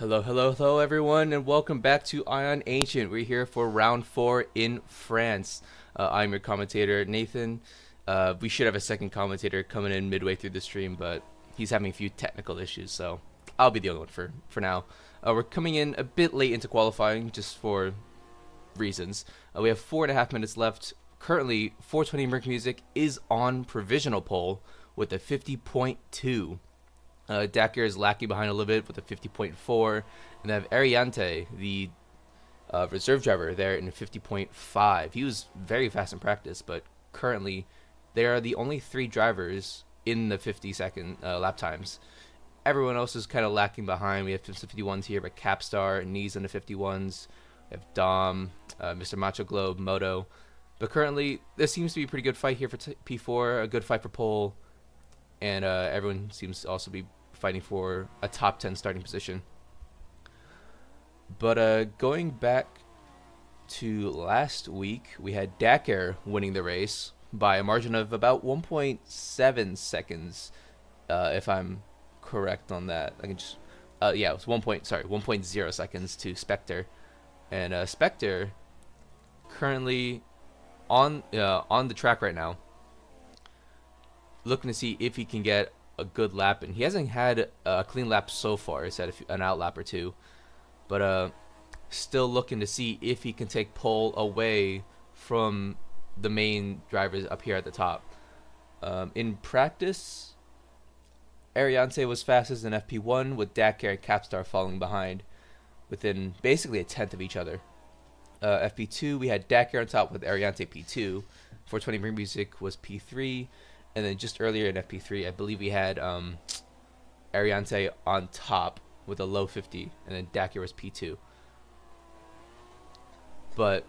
Hello, hello, hello, everyone, and welcome back to Ion Ancient. We're here for round 4 in France. I'm your commentator, Nathan. We should have a second commentator coming in midway through the stream, but he's having a few technical issues, so I'll be the only one for now. We're coming in a bit late into qualifying, just for reasons. We have 4.5 minutes left. Currently, 420 Merc Music is on provisional pole with a 50.2. Dakar is lacking behind a little bit with a 50.4, and they have Ariante, the reserve driver, there in a 50.5. He was very fast in practice, but currently they are the only 3 drivers in the 50-second lap times. Everyone else is kind of lacking behind. We have 51s here, but Capstar and Knees in the 51s. We have Dom, Mr. Macho Globe, Moto. But currently, this seems to be a pretty good fight here for P4, a good fight for pole, and everyone seems to also be fighting for a top 10 starting position. But going back to last week, we had Dakar winning the race by a margin of about 1.7 seconds, if I'm correct on that. I can just, yeah, it was 1.0 seconds to Spectre, and Spectre currently on the track right now, looking to see if he can get a good lap, and he hasn't had a clean lap so far. He's had an out lap or two, but still looking to see if he can take pole away from the main drivers up here at the top. In practice, Ariante was fastest in FP1, with Dakar and Capstar falling behind within basically a tenth of each other. FP2, we had Dakar on top with Ariante P2. 420 Merc Music was P3, And then just earlier in FP3, I believe we had Ariante on top with a low 50, and then Dakier was P2. But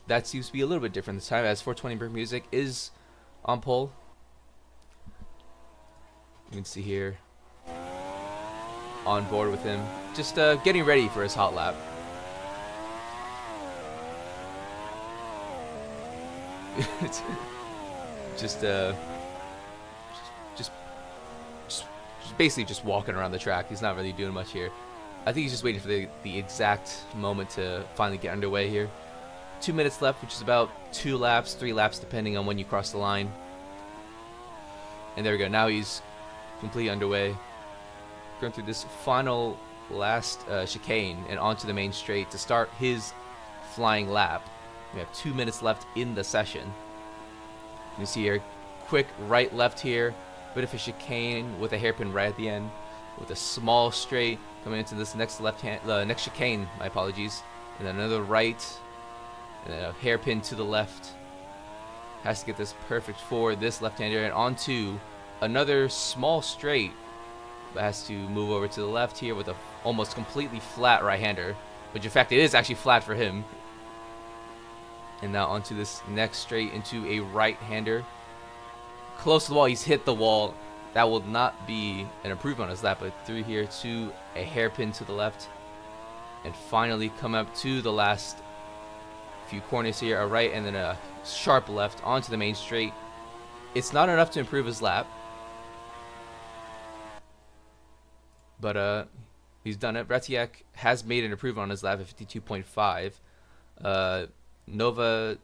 that seems to be a little bit different this time, as 420 Merc Music is on pole. You can see here, on board with him, just getting ready for his hot lap. just basically just walking around the track. He's not really doing much here. I think he's just waiting for the exact moment to finally get underway here. 2 minutes left, which is about 2 laps, 3 laps, depending on when you cross the line. And there we go. Now he's completely underway. Going through this final last chicane and onto the main straight to start his flying lap. We have 2 minutes left in the session. You can see here, quick right left here, bit of a chicane with a hairpin right at the end, with a small straight coming into this next next chicane. My apologies, and then another right, and then a hairpin to the left. Has to get this perfect for this left-hander, and onto another small straight. But has to move over to the left here with a almost completely flat right-hander, which in fact it is actually flat for him. And now onto this next straight into a right-hander. Close to the wall, he's hit the wall. That will not be an improvement on his lap, but through here to a hairpin to the left. And finally come up to the last few corners here, a right and then a sharp left onto the main straight. It's not enough to improve his lap, but he's done it. Retiak has made an improvement on his lap at 52.5. Nova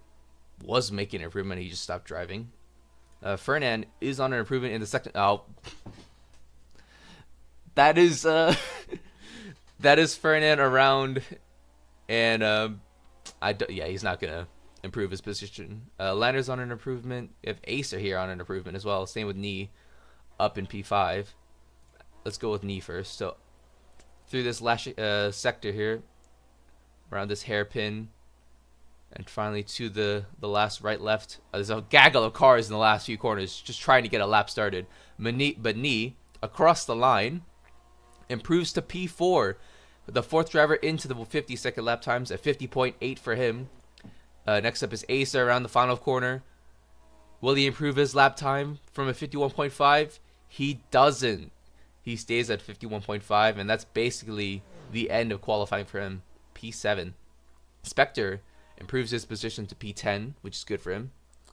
was making an improvement. He just stopped driving. Fernand is on an improvement in the second. Oh, that is that is Fernand around, and yeah, he's not gonna improve his position. Lander's on an improvement. We have Acer here on an improvement as well. Same with Knee, up in P5. Let's go with Knee first. So through this last sector here, around this hairpin. And finally to the last right-left. There's a gaggle of cars in the last few corners just trying to get a lap started. But Knee, across the line, improves to P4. The fourth driver into the 50-second lap times at 50.8 for him. Next up is Acer around the final corner. Will he improve his lap time from a 51.5? He doesn't. He stays at 51.5, and that's basically the end of qualifying for him. P7. Spectre improves his position to P10, which is good for him.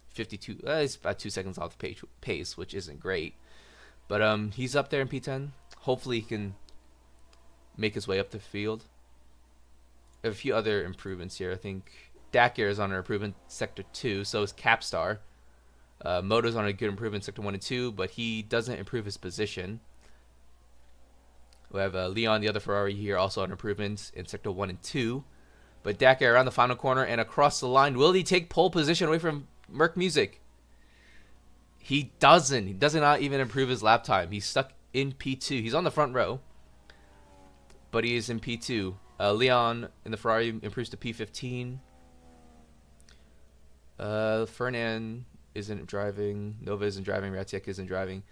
52. He's about 2 seconds off the pace, which isn't great. But he's up there in P10. Hopefully he can make his way up the field. A few other improvements here. I think Dakier is on an improvement, Sector 2. So is Capstar. Moto's on a good improvement, Sector 1 and 2, but he doesn't improve his position. We have Leon, the other Ferrari here, also on improvements in Sector 1 and 2. But Dakier around the final corner and across the line. Will he take pole position away from Merc Music? He doesn't. He does not even improve his lap time. He's stuck in P2. He's on the front row, but he is in P2. Leon in the Ferrari improves to P15. Fernand isn't driving. Nova isn't driving. Ratiek isn't driving.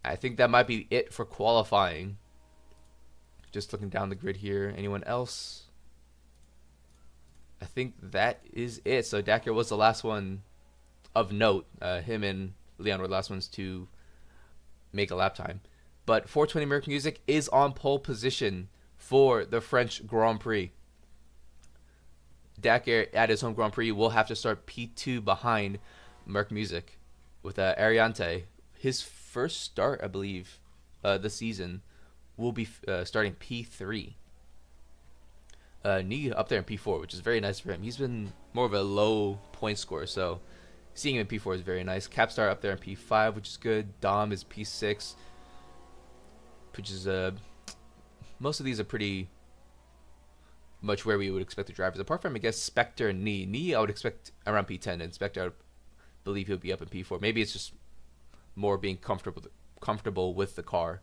I think that might be it for qualifying. Just looking down the grid here. Anyone else? I think that is it. So Dakier was the last one of note. Him and Leon were the last ones to make a lap time. But 420 Merc Music is on pole position for the French Grand Prix. Dakier at his home Grand Prix will have to start P2 behind Merc Music with Ariante. His first start, I believe, this season will be starting P3. Knee up there in P4, which is very nice for him. He's been more of a low point scorer, so seeing him in P4 is very nice. Capstar up there in P5, which is good. Dom is P6, which is most of these are pretty much where we would expect the drivers. Apart from, I guess, Spectre and Knee. Knee, I would expect around P10, and Spectre, I would believe he'll be up in P4. Maybe it's just more being comfortable with the car.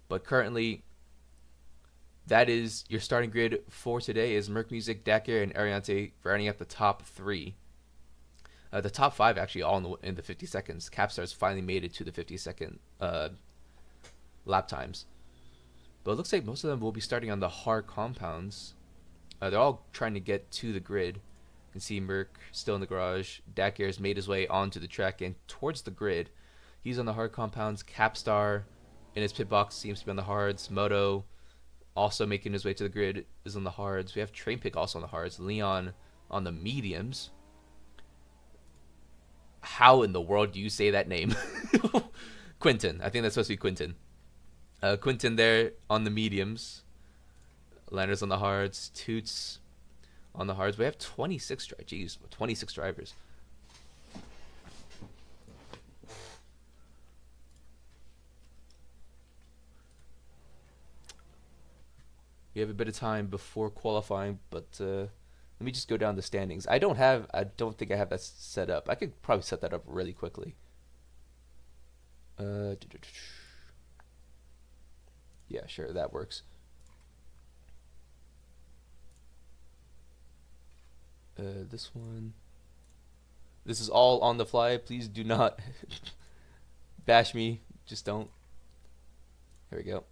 But currently, that is your starting grid for today. Is Merc Music, Dakier, and Ariante rounding up the top 3. The top five actually all in the 50 seconds. Capstars finally made it to the 50-second lap times. But it looks like most of them will be starting on the hard compounds. They're all trying to get to the grid. You can see Merc still in the garage. Dakir has made his way onto the track and towards the grid. He's on the hard compounds. Capstar in his pit box seems to be on the hards. Moto also making his way to the grid is on the hards. We have Trainpick also on the hards. Leon on the mediums. How in the world do you say that name? Quinton. I think that's supposed to be Quinton. Quinton there on the mediums. Landers on the hards. Toots on the hards. We have 26 drivers. We have a bit of time before qualifying, but let me just go down the standings. I don't think I have that set up. I could probably set that up really quickly. Yeah, sure, that works. This one. This is all on the fly. Please do not bash me. Just don't. There we go.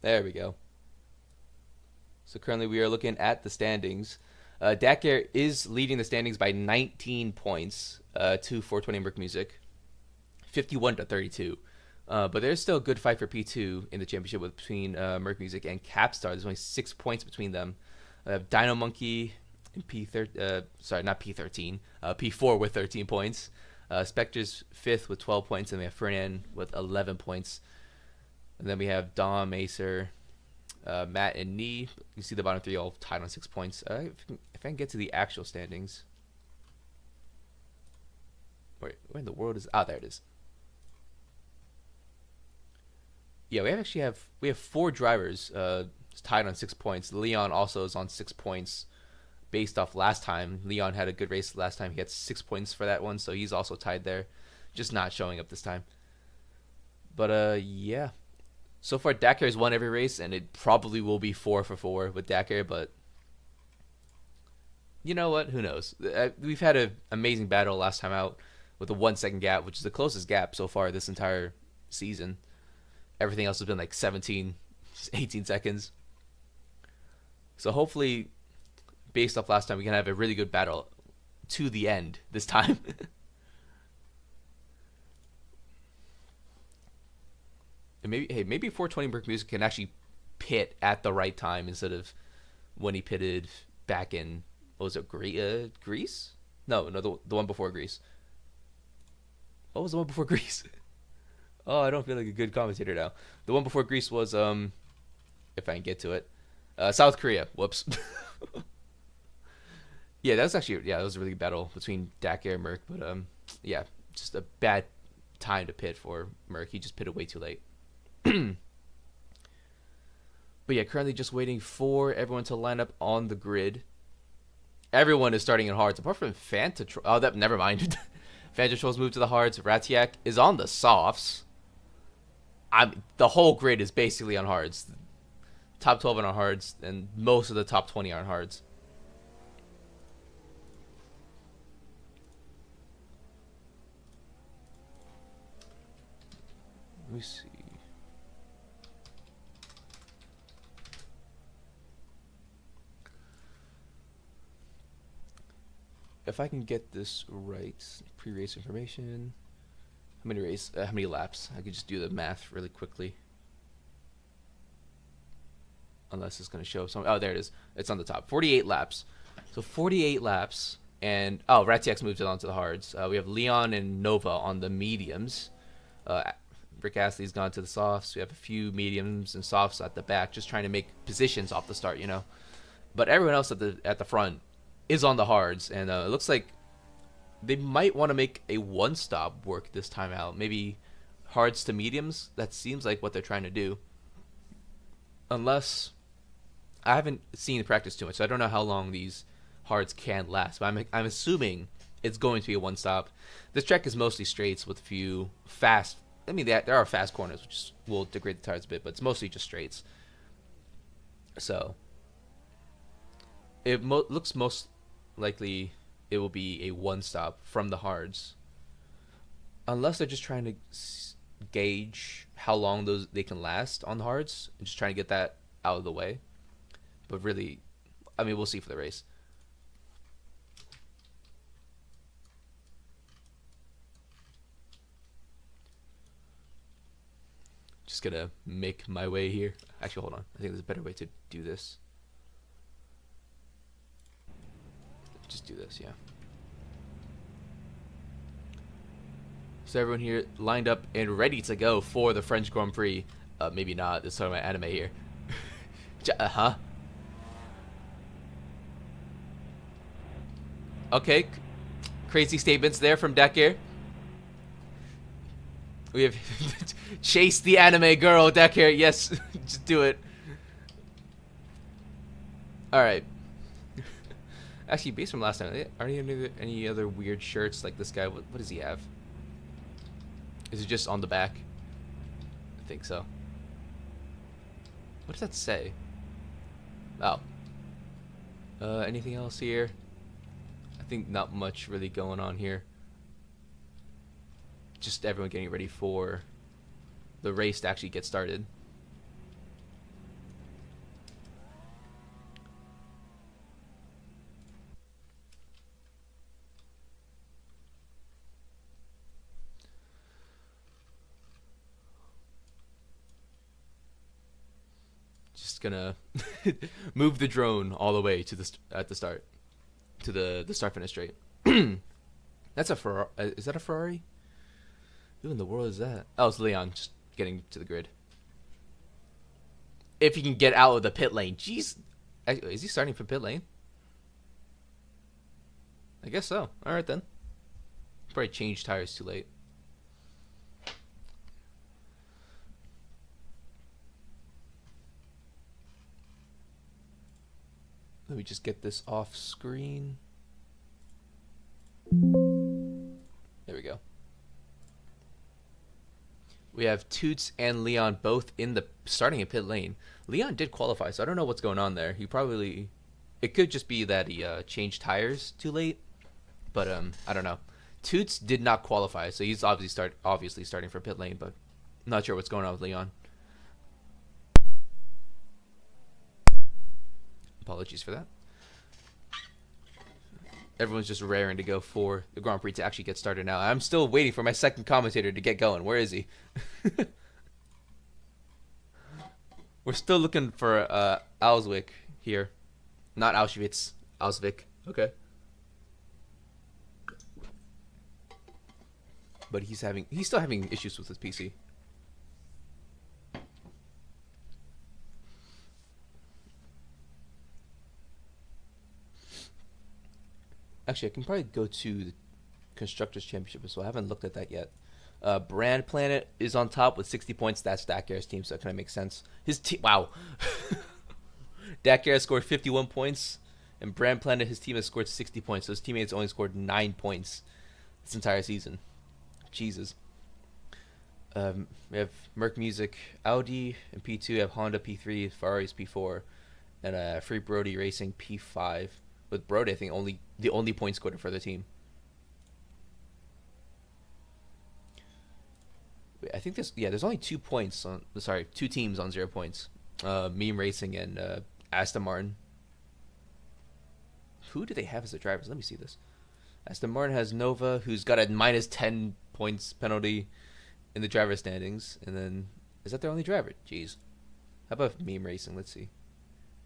There we go. So currently we are looking at the standings. Dakir is leading the standings by 19 points to 420 Merc Music, 51 to 32. But there's still a good fight for P2 in the championship between Merc Music and Capstar. There's only 6 points between them. Dino Monkey in P13, P4 with 13 points. Spectre's 5th with 12 points, and we have Fernand with 11 points. And then we have Dom, Acer, Matt, and Nee. You see the bottom three all tied on 6 points. If I can get to the actual standings. Wait, where in the world is... Ah, there it is. Yeah, we have 4 drivers tied on 6 points. Leon also is on 6 points based off last time. Leon had a good race last time. He had 6 points for that one, so he's also tied there. Just not showing up this time. But, yeah. So far, Dakir has won every race, and it probably will be 4 for 4 with Dakir, but you know what? Who knows? We've had an amazing battle last time out with a 1 second gap, which is the closest gap so far this entire season. Everything else has been like 17, 18 seconds. So hopefully, based off last time, we can have a really good battle to the end this time. And maybe 420 Merc Music can actually pit at the right time instead of when he pitted back in, what was it, Greece? No, the one before Greece. What was the one before Greece? Oh, I don't feel like a good commentator now. The one before Greece was, if I can get to it, South Korea. Whoops. Yeah, that was a really good battle between Dakir and Merc, but yeah, just a bad time to pit for Merc. He just pitted way too late. But yeah, currently just waiting for everyone to line up on the grid. Everyone is starting in hards, apart from Fantatrol. Oh, never mind. Fantatrol's moved to the hards. Ratiak is on the softs. The whole grid is basically on hards. Top 12 are on hards, and most of the top 20 are on hards. Let me see. If I can get this right, pre-race information. How many laps? I could just do the math really quickly. Unless it's going to show some. Oh, there it is. It's on the top. 48 laps. So 48 laps. And, Ratiak's moved it onto the hards. We have Leon and Nova on the mediums. Rick Astley's gone to the softs. We have a few mediums and softs at the back, just trying to make positions off the start, you know. But everyone else at the front is on the hards, and it looks like they might want to make a one-stop work this time out. Maybe hards to mediums. That seems like what they're trying to do. Unless I haven't seen the practice too much, so I don't know how long these hards can last. But I'm assuming it's going to be a one-stop. This track is mostly straights with a few fast. I mean, there are fast corners, which will degrade the tires a bit, but it's mostly just straights. So it looks most likely it will be a one stop from the hards, unless they're just trying to gauge how long those they can last on the hards and just trying to get that out of the way. But really, I mean, we'll see for the race. Just gonna make my way here. Actually, hold on. I think there's a better way to do this. Just do this, yeah. So everyone here lined up and ready to go for the French Grand Prix. Maybe not. This is my anime here. Okay. Crazy statements there from Decker. We have chase the anime girl, Decker. Yes, just do it. All right. Actually, based from last time, are there any other weird shirts like this guy? What does he have? Is it just on the back? I think so. What does that say? Oh. Anything else here? I think not much really going on here. Just everyone getting ready for the race to actually get started. Just gonna move the drone all the way to the at the start to the start finish straight. That's a Ferrari. Is that a Ferrari? Who in the world is that? Oh, it's Leon just getting to the grid. If he can get out of the pit lane. Jeez. Is he starting from pit lane? I guess so. Alright then. Probably changed tires too late. Let me just get this off screen. There we go. We have Toots and Leon both in the starting in pit lane. Leon did qualify, so I don't know what's going on there. He probably, it could just be that he changed tires too late, but I don't know. Toots did not qualify, so he's obviously starting for pit lane, but I'm not sure what's going on with Leon. Apologies for that. Everyone's just raring to go for the Grand Prix to actually get started now. I'm still waiting for my second commentator to get going. Where is he? We're still looking for Auswick here. Not Auschwitz. Auswick. Okay. But he's still having issues with his PC. Actually, I can probably go to the Constructors Championship as well. I haven't looked at that yet. Brand Planet is on top with 60 points. That's Dakar's team, so that kind of makes sense. His team, wow. Dakar has scored 51 points, and Brand Planet, his team has scored 60 points. So his teammates only scored 9 points this entire season. Jesus. We have Merc Music, Audi, and P2. We have Honda P3, Ferrari's P4, and Free Brody Racing P5. With Brody, I think the only point scorer for the team. I think there's only 2 points on. Sorry, 2 teams on 0 points. Meme Racing and Aston Martin. Who do they have as their drivers? Let me see this. Aston Martin has Nova, who's got a minus 10 points penalty in the driver standings, and then is that their only driver? Jeez. How about Meme Racing? Let's see.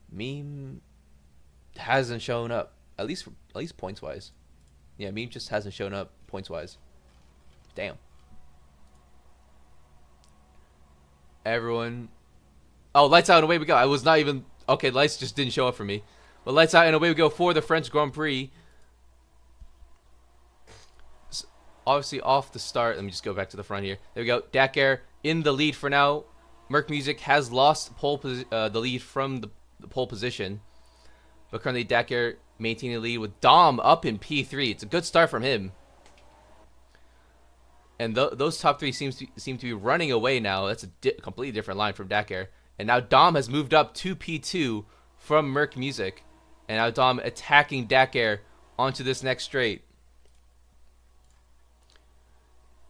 Meme hasn't shown up at least points wise. Yeah, Meme just hasn't shown up points wise. Damn. Everyone. Oh, lights out and away we go. I was not even okay. Lights just didn't show up for me, but lights out and away we go for the French Grand Prix. Obviously off the start. Let me just go back to the front here. There we go. Dakar in the lead for now. Merc Music has lost the lead from the pole position. But currently Dakar maintaining the lead with Dom up in P3. It's a good start from him. And those top three seem to be running away now. That's a completely different line from Dakar. And now Dom has moved up to P2 from Merc Music. And now Dom attacking Dakar onto this next straight.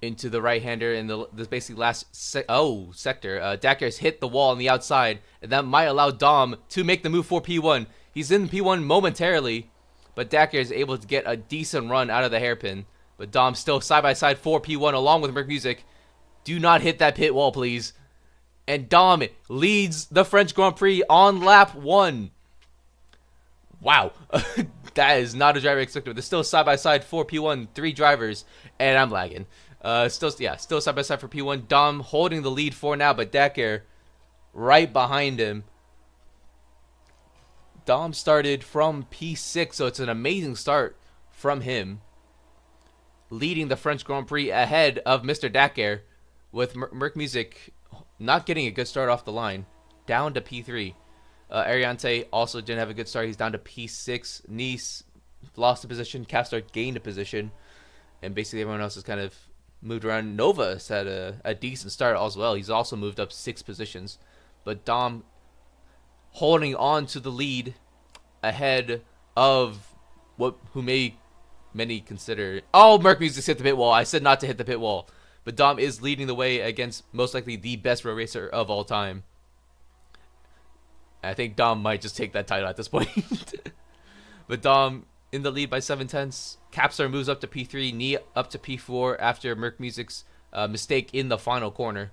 Into the right-hander in this basically last sector. Dakar has hit the wall on the outside, and that might allow Dom to make the move for P1. He's in P1 momentarily, but Dakar is able to get a decent run out of the hairpin. But Dom still side-by-side for P1 along with Merc Music. Do not hit that pit wall, please. And Dom leads the French Grand Prix on lap 1. Wow. That is not a driver expected. There's still side-by-side for P1, 3 drivers, and I'm lagging. Still side by side for P1. Dom holding the lead for now, but Dakar right behind him. Dom started from P6, so it's an amazing start from him, leading the French Grand Prix ahead of Mr. Dakar, with Merc Music not getting a good start off the line, down to P3. Ariante also didn't have a good start. He's down to P6. Nice lost a position. Capstar gained a position, and basically everyone else is kind of moved around. Nova had a decent start as well. He's also moved up 6 positions. But Dom holding on to the lead ahead of who many consider... Oh, Merc Music's hit the pit wall. I said not to hit the pit wall. But Dom is leading the way against most likely the best road racer of all time. I think Dom might just take that title at this point. But Dom in the lead by 7/10. Capstar moves up to P3, Knee up to P4 after Merc Music's mistake in the final corner.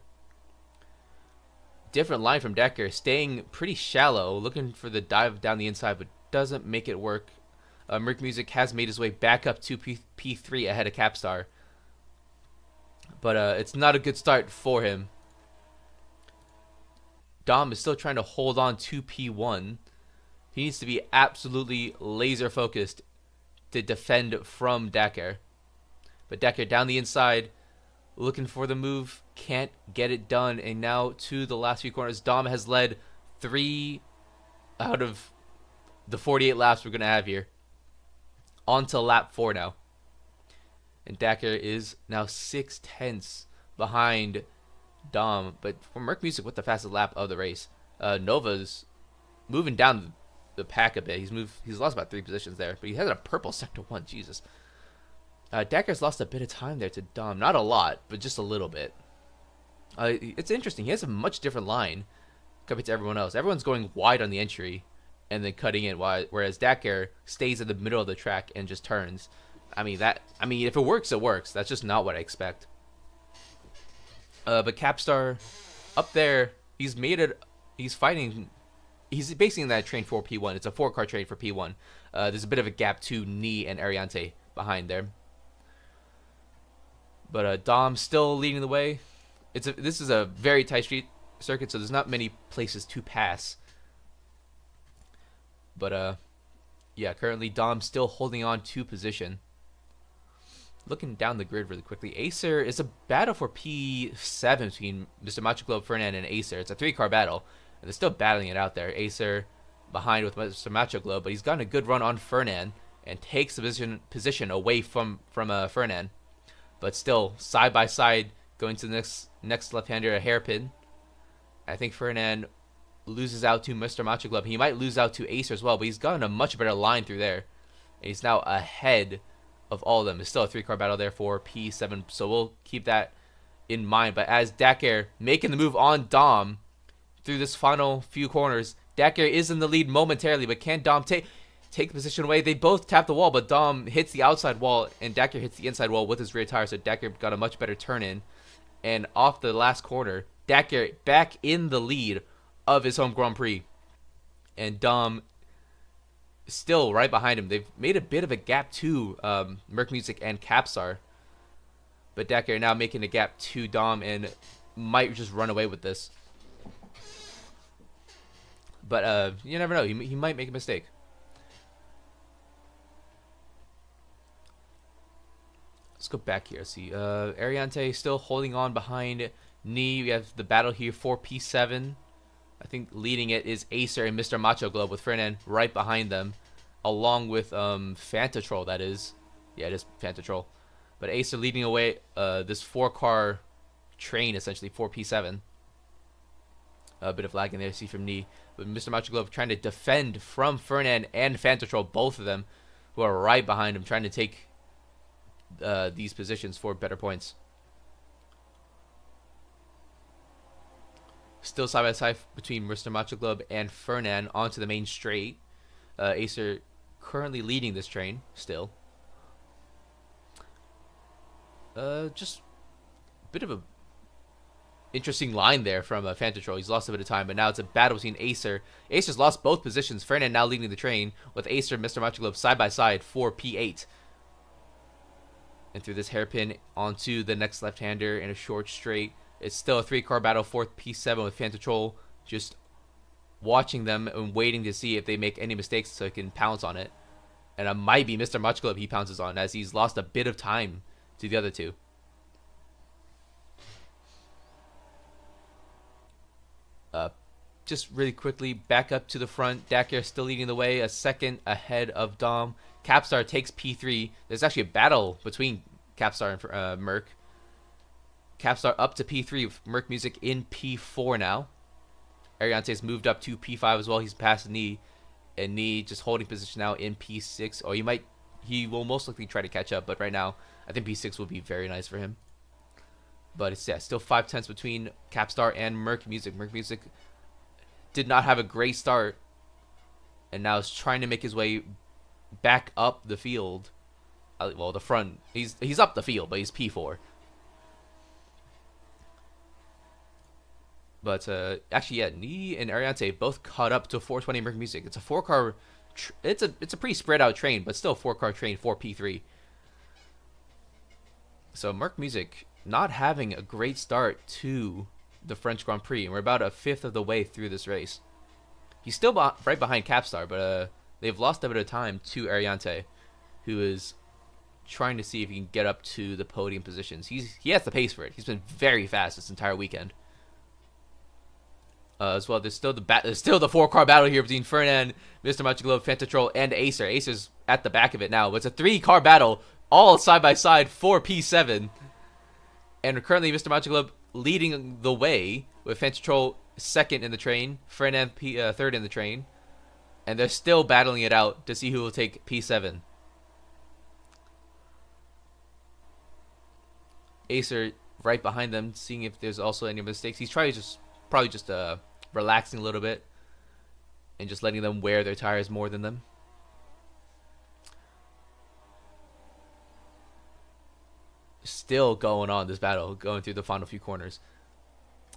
Different line from Dakar, staying pretty shallow, looking for the dive down the inside, but doesn't make it work. Merc Music has made his way back up to P3 ahead of Capstar. But it's not a good start for him. Dom is still trying to hold on to P1. He needs to be absolutely laser focused to defend from Dakar. But Dakar down the inside, looking for the move, can't get it done. And now to the last few corners, Dom has led 3 out of the 48 laps we're going to have here. On to lap 4 now. And Dakar is now 6/10 behind Dom. But for Merc Music with the fastest lap of the race, Nova's moving down the pack a bit. He's lost about 3 positions there, but he has a purple sector 1. Jesus. Dakar's lost a bit of time there to Dom. Not a lot, but just a little bit. It's interesting. He has a much different line compared to everyone else. Everyone's going wide on the entry and then cutting in wide, whereas Dakar stays in the middle of the track and just turns. I mean, if it works, it works. That's just not what I expect. But Capstar up there, he's fighting. He's basically in that train for P1. It's a 4-car train for P1. There's a bit of a gap to Knee and Ariante behind there. But Dom still leading the way. This is a very tight street circuit, so there's not many places to pass. But yeah, currently Dom still holding on to position. Looking down the grid really quickly, Acer is a battle for P7 between Mr. Macho Globe, Fernand, and Acer. It's a 3-car battle. And they're still battling it out there. Acer behind with Mr. Macho Globe, but he's gotten a good run on Fernand and takes the position away from Fernand. But still, side by side, going to the next left-hander, a hairpin. I think Fernand loses out to Mr. Macho Globe. He might lose out to Acer as well, but he's gotten a much better line through there. And he's now ahead of all of them. It's still a 3-car battle there for P7, so we'll keep that in mind. But as Dakar making the move on Dom through this final few corners, Dakar is in the lead momentarily, but can Dom take the position away? They both tap the wall, but Dom hits the outside wall and Dakar hits the inside wall with his rear tire, so Dakar got a much better turn in. And off the last corner, Dakar back in the lead of his home Grand Prix. And Dom still right behind him. They've made a bit of a gap to Merc Music and Capstar. But Dakar now making a gap to Dom and might just run away with this. But you never know. He might make a mistake. Let's go back here. Let's see. Ariante still holding on behind Knee. We have the battle here for P7. I think leading it is Acer and Mr. Macho Globe with Fernand right behind them. Along with Fantatrol, that is. Yeah, it is Fantatrol. But Acer leading away this 4-car train, essentially, for P7. A bit of lag in there, see from Knee. But Mr. Macho Globe trying to defend from Fernand and Fantatrol, both of them. who are right behind him, trying to take these positions for better points. Still side by side between Mr. Macho Club and Fernand onto the main straight. Acer currently leading this train still. Just a bit of a interesting line there from Fantatrol. He's lost a bit of time, but now it's a battle between Acer. Acer's lost both positions. Fernand now leading the train with Acer and Mr. Macho Club side by side for P8. And through this hairpin onto the next left-hander in a short straight. It's still a 3-car battle, 4th P7 with Fantatrol just watching them and waiting to see if they make any mistakes so he can pounce on it. And it might be Mr. Macho Club he pounces on, as he's lost a bit of time to the other two. Just really quickly, back up to the front. Dakar still leading the way, a second ahead of Dom. Capstar takes P3. There's actually a battle between Capstar and Merc. Capstar up to P3 with Merc Music in P4 now. Ariante's moved up to P5 as well. He's past Knee. And Knee just holding position now in P6. Or he will most likely try to catch up. But right now, I think P6 will be very nice for him. But it's still 5/10 between Capstar and Merc Music. Merc Music did not have a great start. And now is trying to make his way back up the field. Well, the front. He's up the field, but he's P4. But actually, yeah, Knee and Ariante both caught up to 420 Merc Music. It's a 4-car. It's a pretty spread out train, but still a 4-car train for P3. So Merc Music not having a great start to the French Grand Prix, and we're about a fifth of the way through this race. He's still right behind Capstar, but they've lost a bit of time to Ariante, who is trying to see if he can get up to the podium positions. He has the pace for it. He's been very fast this entire weekend. As well, there's still the 4-car battle here between Fernand, Mr. Macho Club, Fantatrol, and Acer. Acer's at the back of it now, but it's a 3-car battle, all side by side for P7. And currently, Mr. Macho Club leading the way with Fantatrol second in the train, Fernand third in the train, and they're still battling it out to see who will take P7. Acer right behind them, seeing if there's also any mistakes. He's probably just relaxing a little bit and just letting them wear their tires more than them. Still going on this battle, going through the final few corners.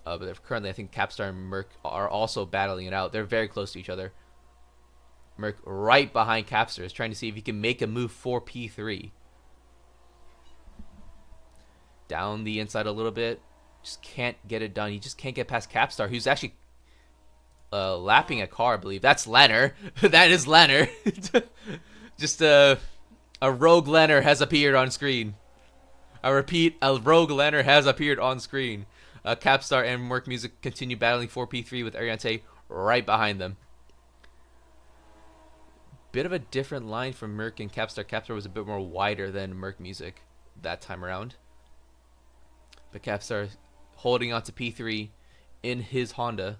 But currently, I think Capstar and Merc are also battling it out. They're very close to each other. Merc right behind Capstar is trying to see if he can make a move for P3. Down the inside a little bit. Just can't get it done. He just can't get past Capstar, who's actually lapping a car, I believe. That's Lanner. That is Lanner. Just a rogue Lanner has appeared on screen. I repeat, a rogue Lanner has appeared on screen. Capstar and Merc Music continue battling for P3 with Ariante right behind them. Bit of a different line from Merc and Capstar. Capstar was a bit more wider than Merc Music that time around. But Capstar holding on to P3 in his Honda.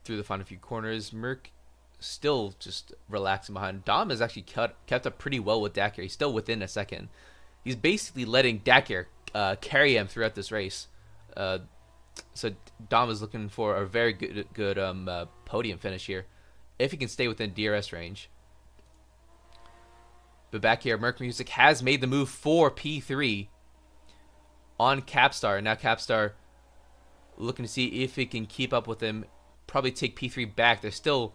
Through the final few corners, Merc still just relaxing behind. Dom has actually kept up pretty well with Dakar. He's still within a second. He's basically letting Dakar carry him throughout this race. So Dom is looking for a very good podium finish here, if he can stay within DRS range. But back here, Merc Music has made the move for P3 on Capstar. And now Capstar looking to see if he can keep up with him. Probably take P3 back. They're still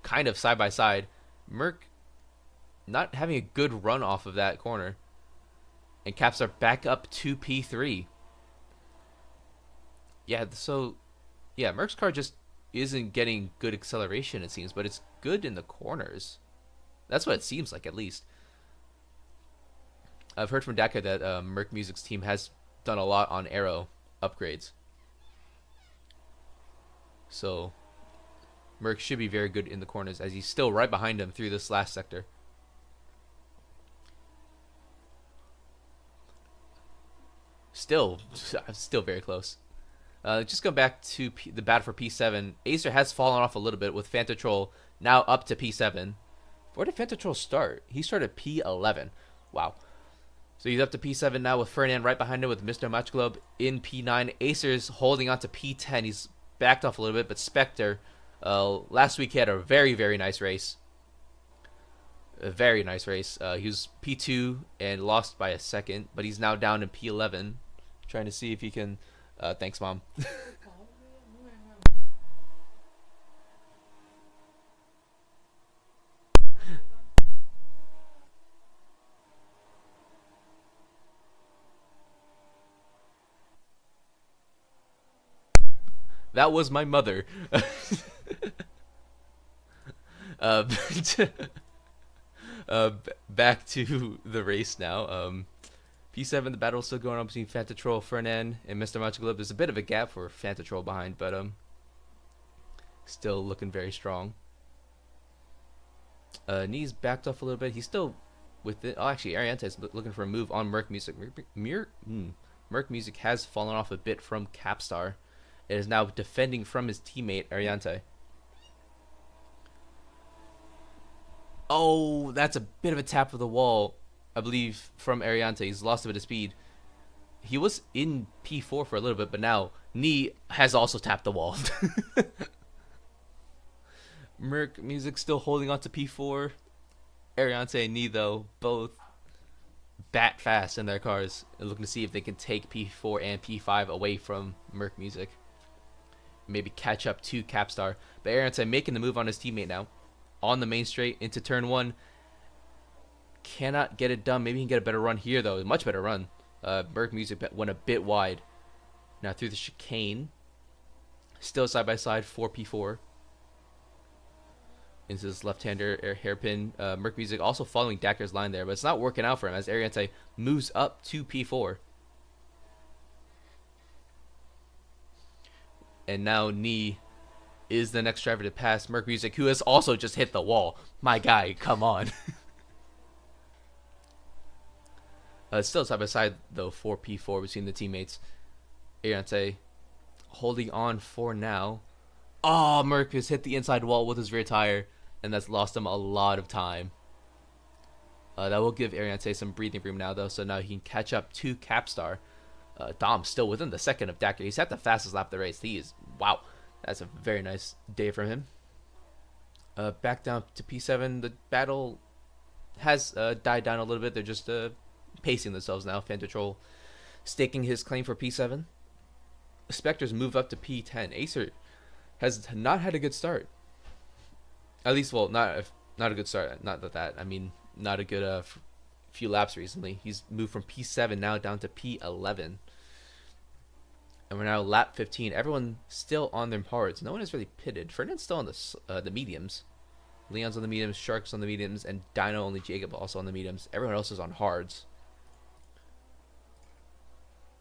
kind of side by side. Merc not having a good run off of that corner. And Capstar back up to P3. Yeah, so yeah, Merc's car just isn't getting good acceleration, it seems, but it's good in the corners. That's what it seems like, at least. I've heard from Dakar that Merc Music's team has done a lot on aero upgrades. So Merc should be very good in the corners, as he's still right behind him through this last sector. Still very close. Just go back to the battle for P7. Acer has fallen off a little bit with Fantatrol now up to P7. Where did Fantatrol start? He started P11. Wow. So he's up to P7 now with Fernand right behind him with Mr. Match Club in P9. Acer's holding on to P10. He's backed off a little bit, but Spectre, last week he had a very, very nice race. A very nice race. He was P2 and lost by a second, but he's now down in P11. Trying to see if he can... thanks, Mom. That was my mother. uh, Back to the race now. P7, the battle's still going on between Fantatrol, Fernand, and Mr. Matchaglub. There's a bit of a gap for Fantatrol behind, but still looking very strong. Knees backed off a little bit. He's still with it. Oh, actually, Ariante's looking for a move on Merc Music. Merc Music has fallen off a bit from Capstar. It is now defending from his teammate, Ariante. Oh, that's a bit of a tap of the wall, I believe, from Ariante. He's lost a bit of speed. He was in P4 for a little bit, but now Knee has also tapped the wall. Merc Music still holding on to P4. Ariante and Knee, though, both bat fast in their cars and looking to see if they can take P4 and P5 away from Merc Music. Maybe catch up to Capstar. But Ariante making the move on his teammate now. On the main straight into turn 1. Cannot get it done. Maybe he can get a better run here, though. Much better run. Merc Music went a bit wide. Now through the chicane. Still side by side for P4. Into this left-hander hairpin. Merc Music also following Dakkar's line there, but it's not working out for him as Ariante moves up to P4. And now Knee is the next driver to pass Merc Music, who has also just hit the wall. My guy, come on. Still side by side, though, for P4 between the teammates. Ariante holding on for now. Oh, Merc has hit the inside wall with his rear tire, and that's lost him a lot of time. That will give Ariante some breathing room now, though, so now he can catch up to Capstar. Dom still within the second of Dakkar. He's had the fastest lap of the race. He is, wow, that's a very nice day from him. Back down to P7. The battle has died down a little bit. They're just pacing themselves now. Fantatrol staking his claim for P7. Spectres move up to P10. Acer has not had a good start. At least, well, not a good start. Not that. I mean, not a good few laps recently. He's moved from P7 now down to P11. And we're now lap 15. Everyone still on their parts. No one is really pitted. Fernand's still on the mediums. Leon's on the mediums. Shark's on the mediums. And Dino, only Jacob, also on the mediums. Everyone else is on hards.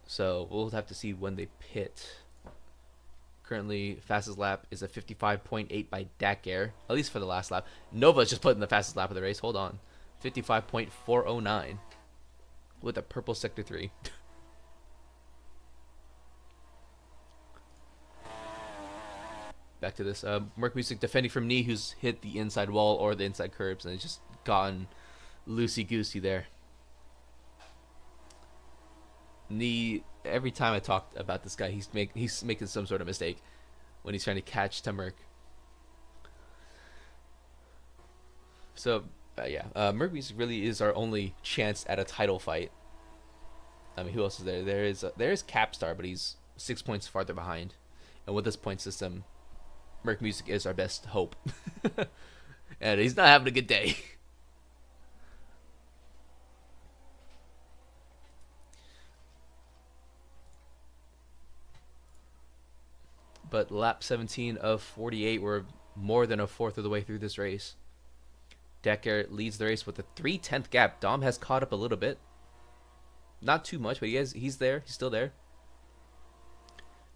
So we'll have to see when they pit. Currently, fastest lap is a 55.8 by Dakkar. At least for the last lap. Nova's just put in the fastest lap of the race. Hold on. 55.409. With a purple Sector 3. Back to this. Merc Music defending from Knee, who's hit the inside wall or the inside curbs, and it's just gotten loosey-goosey there. Knee, every time I talk about this guy, he's making some sort of mistake when he's trying to catch to Merc. So, yeah, Merc Music really is our only chance at a title fight. I mean, who else is there? There is Capstar, but he's 6 points farther behind. And with this point system, Merc Music is our best hope. And he's not having a good day. But lap 17 of 48, we're more than a fourth of the way through this race. Dakkar leads the race with a 3/10 gap. Dom has caught up a little bit. Not too much, but he's there. He's still there.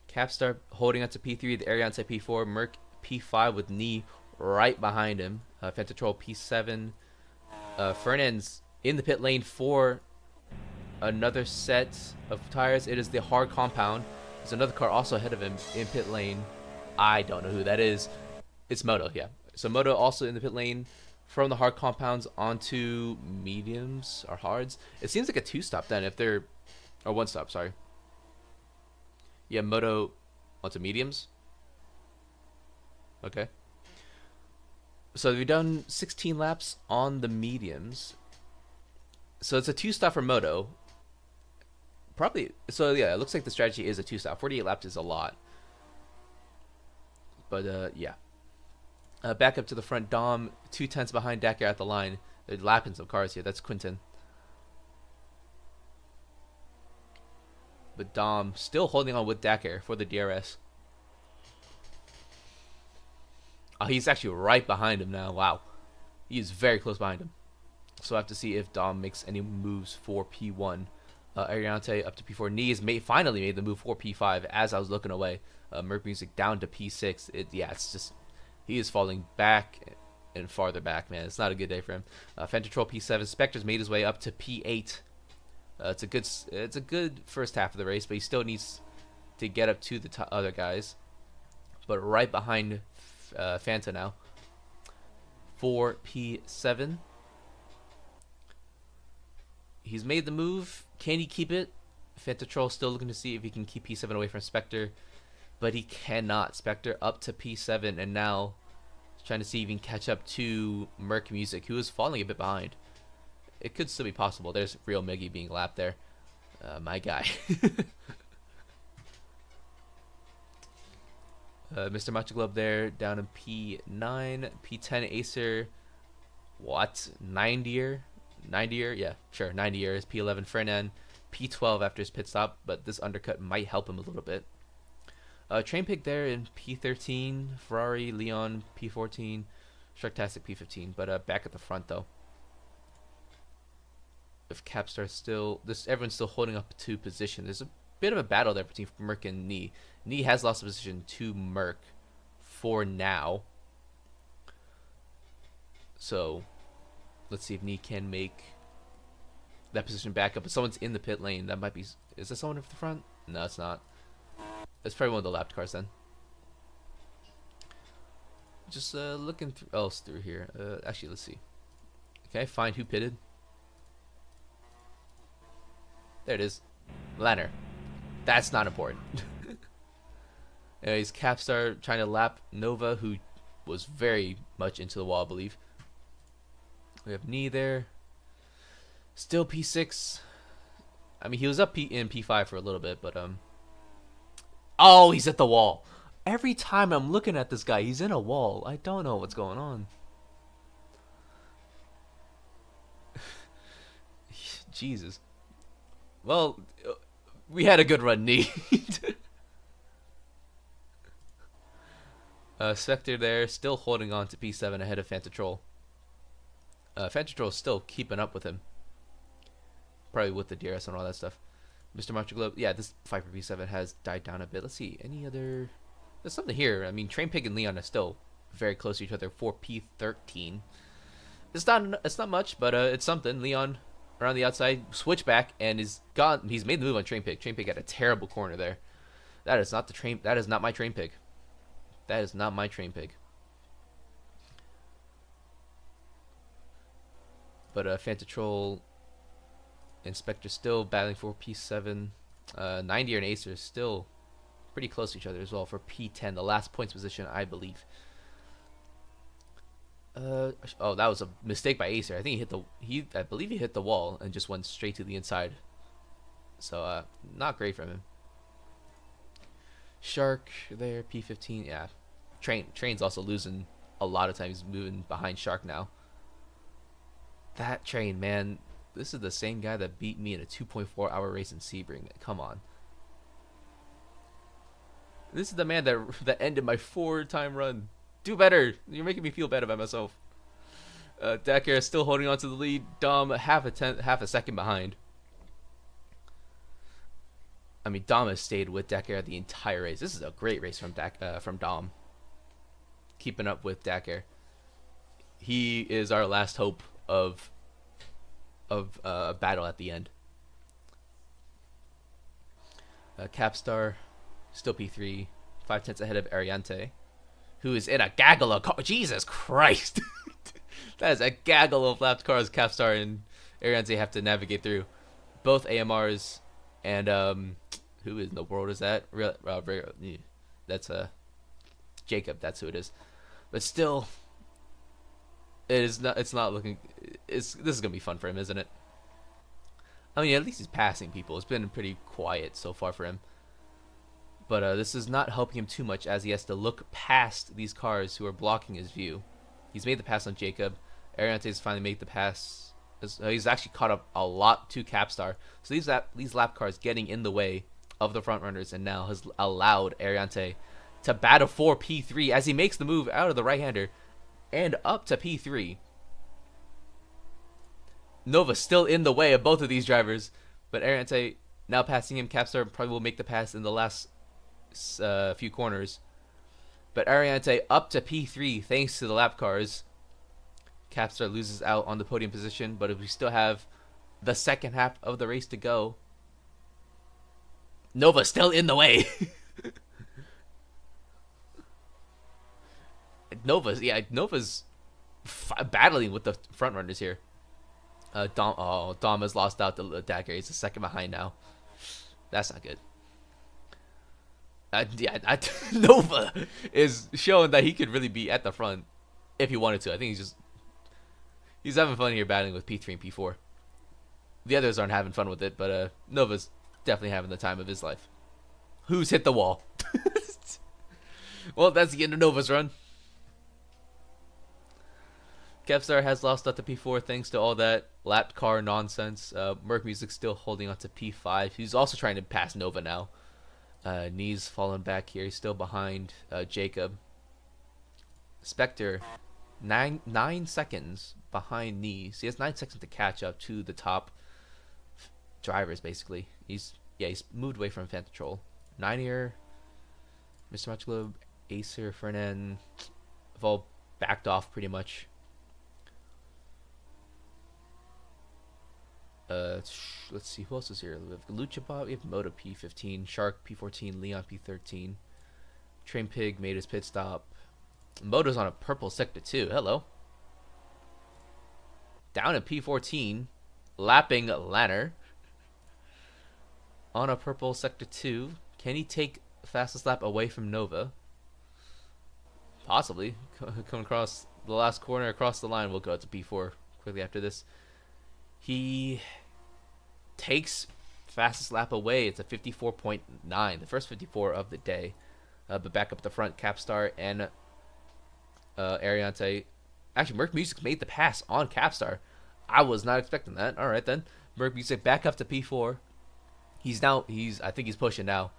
Capstar holding on to P3, the Ariante P4, Merc P5 with Knee right behind him. Fantatrol P7. Fernand's in the pit lane for another set of tires. It is the hard compound. There's another car also ahead of him in pit lane. I don't know who that is. It's Moto, yeah. So Moto also in the pit lane from the hard compounds onto mediums or hards. It seems like a two-stop then if they're... Or one-stop, sorry. Yeah, Moto onto mediums. Okay. So we've done 16 laps on the mediums. So it's a two-stop for Moto. Probably, so yeah, it looks like the strategy is a two-stop. 48 laps is a lot. But yeah. Back up to the front, Dom, 2/10 behind Dakar at the line. They're lapping some cars here. That's Quinton. But Dom still holding on with Dakar for the DRS. Oh, he's actually right behind him now. Wow. He is very close behind him. So I have to see if Dom makes any moves for P1. Ariante up to P4. Nee has finally made the move for P5 as I was looking away. Merc Music down to P6. It's just... He is falling back and farther back, man. It's not a good day for him. Fentotrol P7. Spectre's made his way up to P8. It's a good first half of the race, but he still needs to get up to the other guys. But right behind Fanta now. For P7. He's made the move. Can he keep it? Fentotrol still looking to see if he can keep P7 away from Spectre. But he cannot. Spectre up to P7 and now trying to see if he can catch up to Merc Music, who is falling a bit behind. It could still be possible. There's Real Miggy being lapped there. My guy. Mr. Macho Globe there down in P9. P10 Acer. What? 90er? 90er? Yeah, sure. 90er is P11 Fernan. P12 after his pit stop, but this undercut might help him a little bit. Train Pig there in P13, Ferrari, Leon, P14, Sharktastic P15, but back at the front though. If Capstar still, everyone's still holding up to position. There's a bit of a battle there between Merc and Nee. Nee has lost position to Merc for now. So let's see if Nee can make that position back up. But someone's in the pit lane. That might be, is there someone at the front? No, it's not. It's probably one of the lapped cars then. Just looking else through here. Actually, let's see. Can I find who pitted? There it is. Lanner. That's not important. Anyways, Capstar trying to lap Nova, who was very much into the wall, I believe. We have Nee there. Still P6. I mean, he was up in P5 for a little bit, but oh, he's at the wall. Every time I'm looking at this guy, he's in a wall. I don't know what's going on. Jesus. Well, we had a good run, Nee. Spectre there, still holding on to P7 ahead of Fantatrol. Fantatrol is still keeping up with him. Probably with the DRS and all that stuff. Mr. Macho Globe, yeah, this fight for P7 has died down a bit. Let's see, any other... There's something here. I mean, Train Pig and Leon are still very close to each other for P13. It's not much, but it's something. Leon around the outside, switch back, and is gone. He's made the move on Train Pig. Train Pig had a terrible corner there. That is not my Train Pig. That is not my Train Pig. But Fantatrol and Spectre still battling for P7. 90er and Acer is still pretty close to each other as well for P10, the last points position, I believe. Oh, that was a mistake by Acer. I think I believe he hit the wall and just went straight to the inside. So not great from him. Shark there, P15. Yeah, Train's also losing a lot of times, moving behind Shark now. That Train, man, this is the same guy that beat me in a 2.4 hour race in Sebring. Come on. This is the man that ended my 4-time run. Do better. You're making me feel bad about myself. Dakar is still holding on to the lead. Dom half a second behind. I mean, Dom has stayed with Dakar the entire race. This is a great race from Dom. Keeping up with Dakar. He is our last hope of a battle at the end. Capstar Still P3, 5 tenths ahead of Ariante, who is in a gaggle of cars. Jesus Christ. That is a gaggle of lapped cars Capstar and Ariante have to navigate through. Both AMRs and who in the world is that? That's Jacob. That's who it is. But still, it is not. It's not looking. This is gonna be fun for him, isn't it? I mean, at least he's passing people. It's been pretty quiet so far for him. But this is not helping him too much as he has to look past these cars who are blocking his view. He's made the pass on Jacob. Ariante's finally made the pass. He's actually caught up a lot to Capstar. So these lap cars getting in the way of the front runners and now has allowed Ariante to battle for P3 as he makes the move out of the right-hander and up to P3. Nova still in the way of both of these drivers, but Ariante now passing him. Capstar probably will make the pass in the last few corners. But Ariante up to P3 thanks to the lap cars. Capstar loses out on the podium position, but we still have the second half of the race to go. Nova still in the way. Nova's battling with the front runners here. Dom has lost out the Dagger. He's a second behind now. That's not good. Nova is showing that he could really be at the front if he wanted to. I think he's having fun here battling with P3 and P4. The others aren't having fun with it, but Nova's definitely having the time of his life. Who's hit the wall? Well, that's the end of Nova's run. Capstar has lost out to P4 thanks to all that lapped car nonsense. Merc Music still holding on to P5. He's also trying to pass Nova now. Knees falling back here. He's still behind Jacob. Spectre, 9 seconds behind Knees. He has 9 seconds to catch up to the top drivers, basically. He's moved away from Phantom Troll. 9-ear, Mr. Matchglobe, Acer, Fernan have all backed off pretty much. Let's see, who else is here? We have Lucha Bob, we have Moto P15, Shark P14, Leon P13. Train Pig made his pit stop. Moto's on a purple sector too. Hello. Down at P14, lapping Lanner. On a purple sector 2. Can he take fastest lap away from Nova? Possibly. Coming across the last corner, across the line, we'll go to P4 quickly after this. He takes fastest lap away. It's a 54.9, the first 54 of the day. But back up the front, Capstar and Ariante. Actually, Merc Music made the pass on Capstar. I was not expecting that. All right then, Merc Music back up to P4. I think he's pushing now.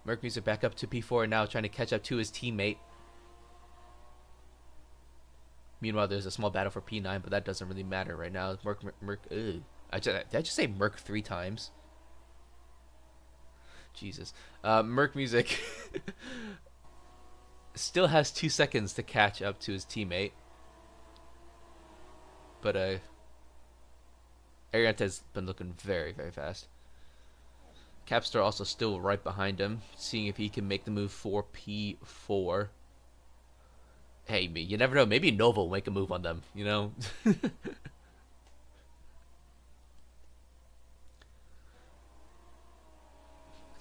Merc Music back up to P4 now, trying to catch up to his teammate. Meanwhile, there's a small battle for P9, but that doesn't really matter right now. Merc. Did I just say Merc 3 times? Jesus. Merc Music still has 2 seconds to catch up to his teammate. But Ariante's been looking very, very fast. Capstar also still right behind him, seeing if he can make the move for P4. Hey, you never know. Maybe Nova will make a move on them, you know?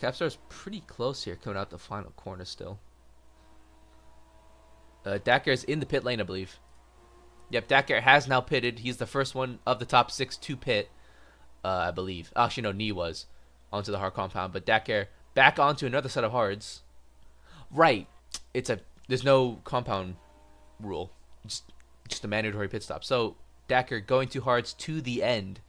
Capstar's pretty close here, coming out the final corner still. Dakar's in the pit lane, I believe. Yep, Dakar has now pitted. He's the first one of the top 6 to pit, I believe. Actually, no, Nee was onto the hard compound, but Dakar back onto another set of hards. Right. There's no compound rule. Just a mandatory pit stop. So Dakar going to hards to the end.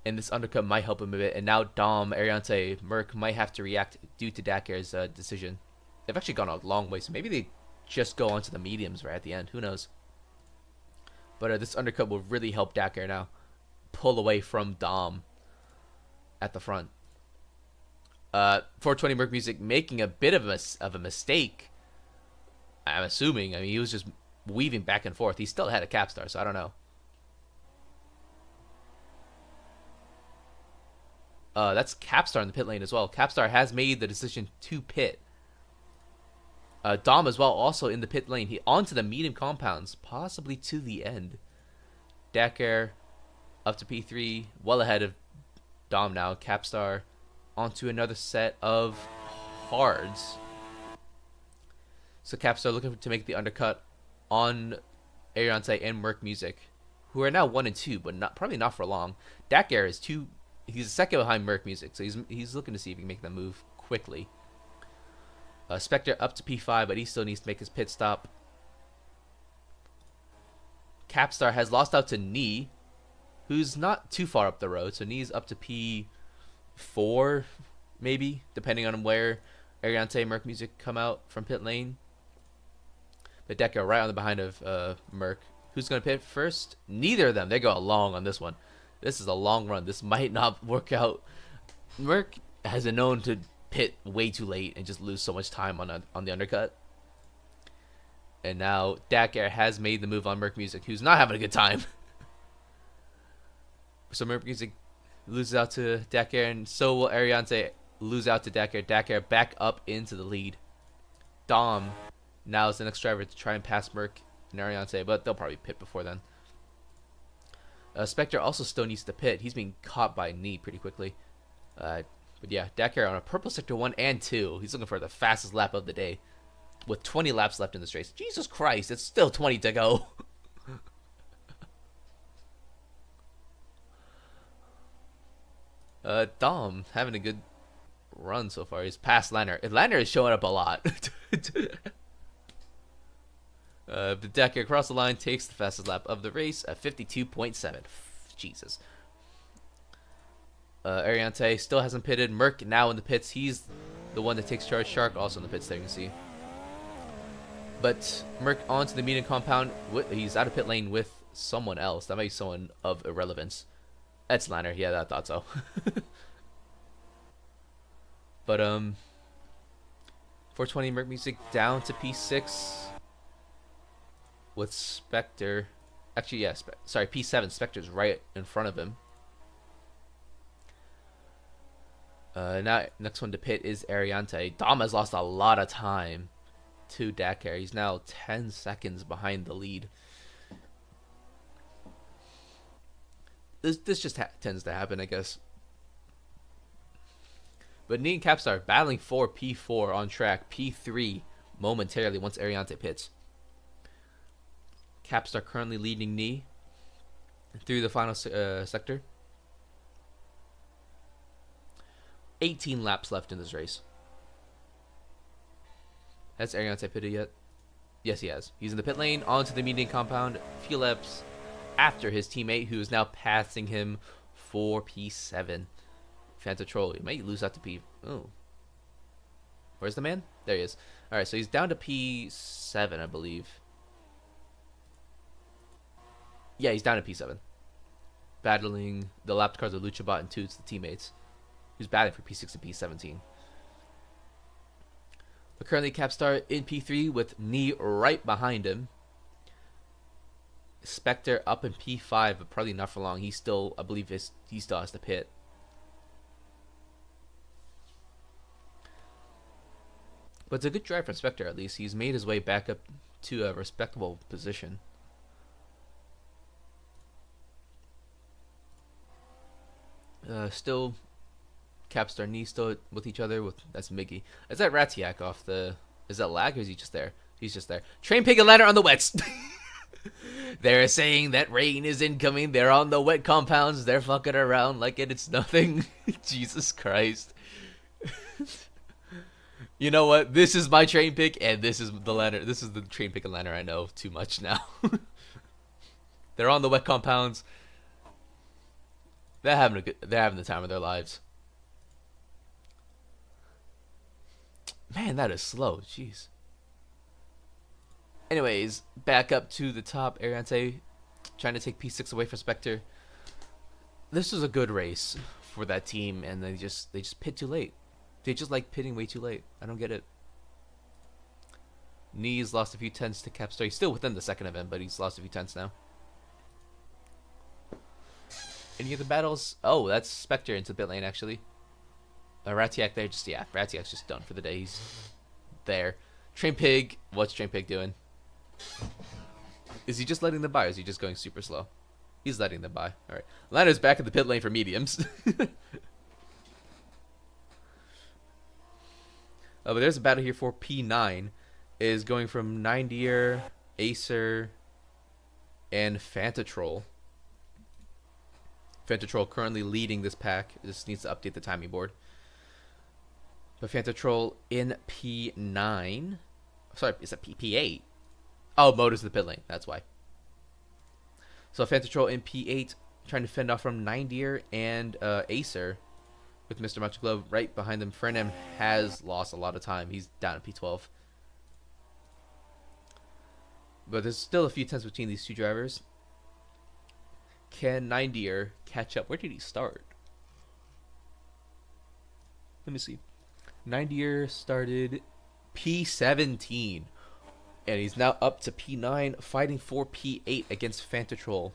And this undercut might help him a bit. And now Dom, Ariante, Merc might have to react due to Dakar's decision. They've actually gone a long way, so maybe they just go onto the mediums right at the end. Who knows? But this undercut will really help Dakar now pull away from Dom at the front. 420 Merc Music making a bit of a mistake. I'm assuming. I mean, he was just weaving back and forth. He still had a Capstar, so I don't know. That's Capstar in the pit lane as well. Capstar has made the decision to pit. Dom as well, also in the pit lane. He onto the medium compounds, possibly to the end. Dacker up to P3, well ahead of Dom now. Capstar onto another set of hards. So Capstar looking to make the undercut on Ariante and Merc Music, who are now 1 and 2, but probably not for long. Dacker is 2. He's a second behind Merc Music, so he's looking to see if he can make that move quickly. Spectre up to P5, but he still needs to make his pit stop. Capstar has lost out to Knee, who's not too far up the road. So Knee's up to P4, maybe, depending on where Ariante and Merc Music come out from pit lane. But Decker right on the behind of Merc. Who's going to pit first? Neither of them. They go long on this one. This is a long run. This might not work out. Merc has been known to pit way too late and just lose so much time on the undercut. And now Dacker has made the move on Merc Music, who's not having a good time. So Merc Music loses out to Dacker, and so will Ariante lose out to Dacker. Dacker back up into the lead. Dom now is the next driver to try and pass Merc and Ariante, but they'll probably pit before then. Spectre also still needs to pit. He's being caught by Knee pretty quickly. But yeah, Dacker on a purple sector 1 and 2. He's looking for the fastest lap of the day with 20 laps left in this race. Jesus Christ, it's still 20 to go. Dom having a good run so far. He's past Lanner. Lanner is showing up a lot. The Dacker across the line takes the fastest lap of the race at 52.7. Jesus. Ariante still hasn't pitted. Merc now in the pits. He's the one that takes charge. Shark also in the pits there, you can see. But Merc onto the medium compound. He's out of pit lane with someone else. That might be someone of irrelevance. That's Lanner. Yeah, I thought so. But 420 Merc Music down to P6 with Spectre. Actually, yeah, sorry, P7. Spectre's right in front of him. Now, next one to pit is Ariante. Dom has lost a lot of time to Dacker. He's now 10 seconds behind the lead. This just tends to happen, I guess. But Knee and Capstar battling for P4 on track. P3 momentarily once Ariante pits. Capstar currently leading Knee through the final sector. 18 laps left in this race. Has Ariante pitted yet? Yes, he has. He's in the pit lane, onto the medium compound. A few laps after his teammate, who is now passing him for P7. Fanta Troll. He might lose out to P. Oh. Where's the man? There he is. Alright, so he's down to P7, I believe. Yeah, he's down to P7. Battling the lapped cars of Luchabot and Toots, the teammates. Who's battling for P6 and P17. But currently Capstar in P3 with Knee right behind him. Spectre up in P5, but probably not for long. He still, I believe, he still has to pit. But it's a good drive from Spectre, at least. He's made his way back up to a respectable position. Still, Capstar and Knee still with each other. That's Miggy. Is that Ratiak off the... Is that Lag, or is he just there? He's just there. Train Pig and Ladder on the wets. They're saying that rain is incoming. They're on the wet compounds. They're fucking around like it's nothing. Jesus Christ. You know what? This is my Train Pick, and this is the Ladder. This is the Train Pick and Ladder I know too much now. They're on the wet compounds. They're having the time of their lives. Man, that is slow. Jeez. Anyways, back up to the top. Ariante trying to take P6 away from Spectre. This was a good race for that team, and they just pit too late. They just like pitting way too late. I don't get it. Knee's lost a few tenths to Capstar. He's still within the second event, but he's lost a few tenths now. Any other battles? Oh, that's Spectre into the pit lane, actually. Ratiak there, yeah, Ratiak's just done for the day. He's there. Train Pig, what's Train Pig doing? Is he just letting them by, or is he just going super slow? He's letting them by. Alright. Lana's back in the pit lane for mediums. But there's a battle here for P9. Is going from Ninedier, Acer, and Fantatroll. Fantatroll currently leading this pack. Just needs to update the timing board. But Fantatroll in P9. Sorry, it's a P8. Oh, Moto's the pit lane. That's why. So Fantatroll in P8, trying to fend off from Ninedier and Acer, with Mr. Muchaglobe right behind them. Fernand has lost a lot of time. He's down at P12. But there's still a few tenths between these two drivers. Can Ninedier catch up? Where did he start? Let me see. Ninedier started P17. And he's now up to P9, fighting for P8 against Fantatroll.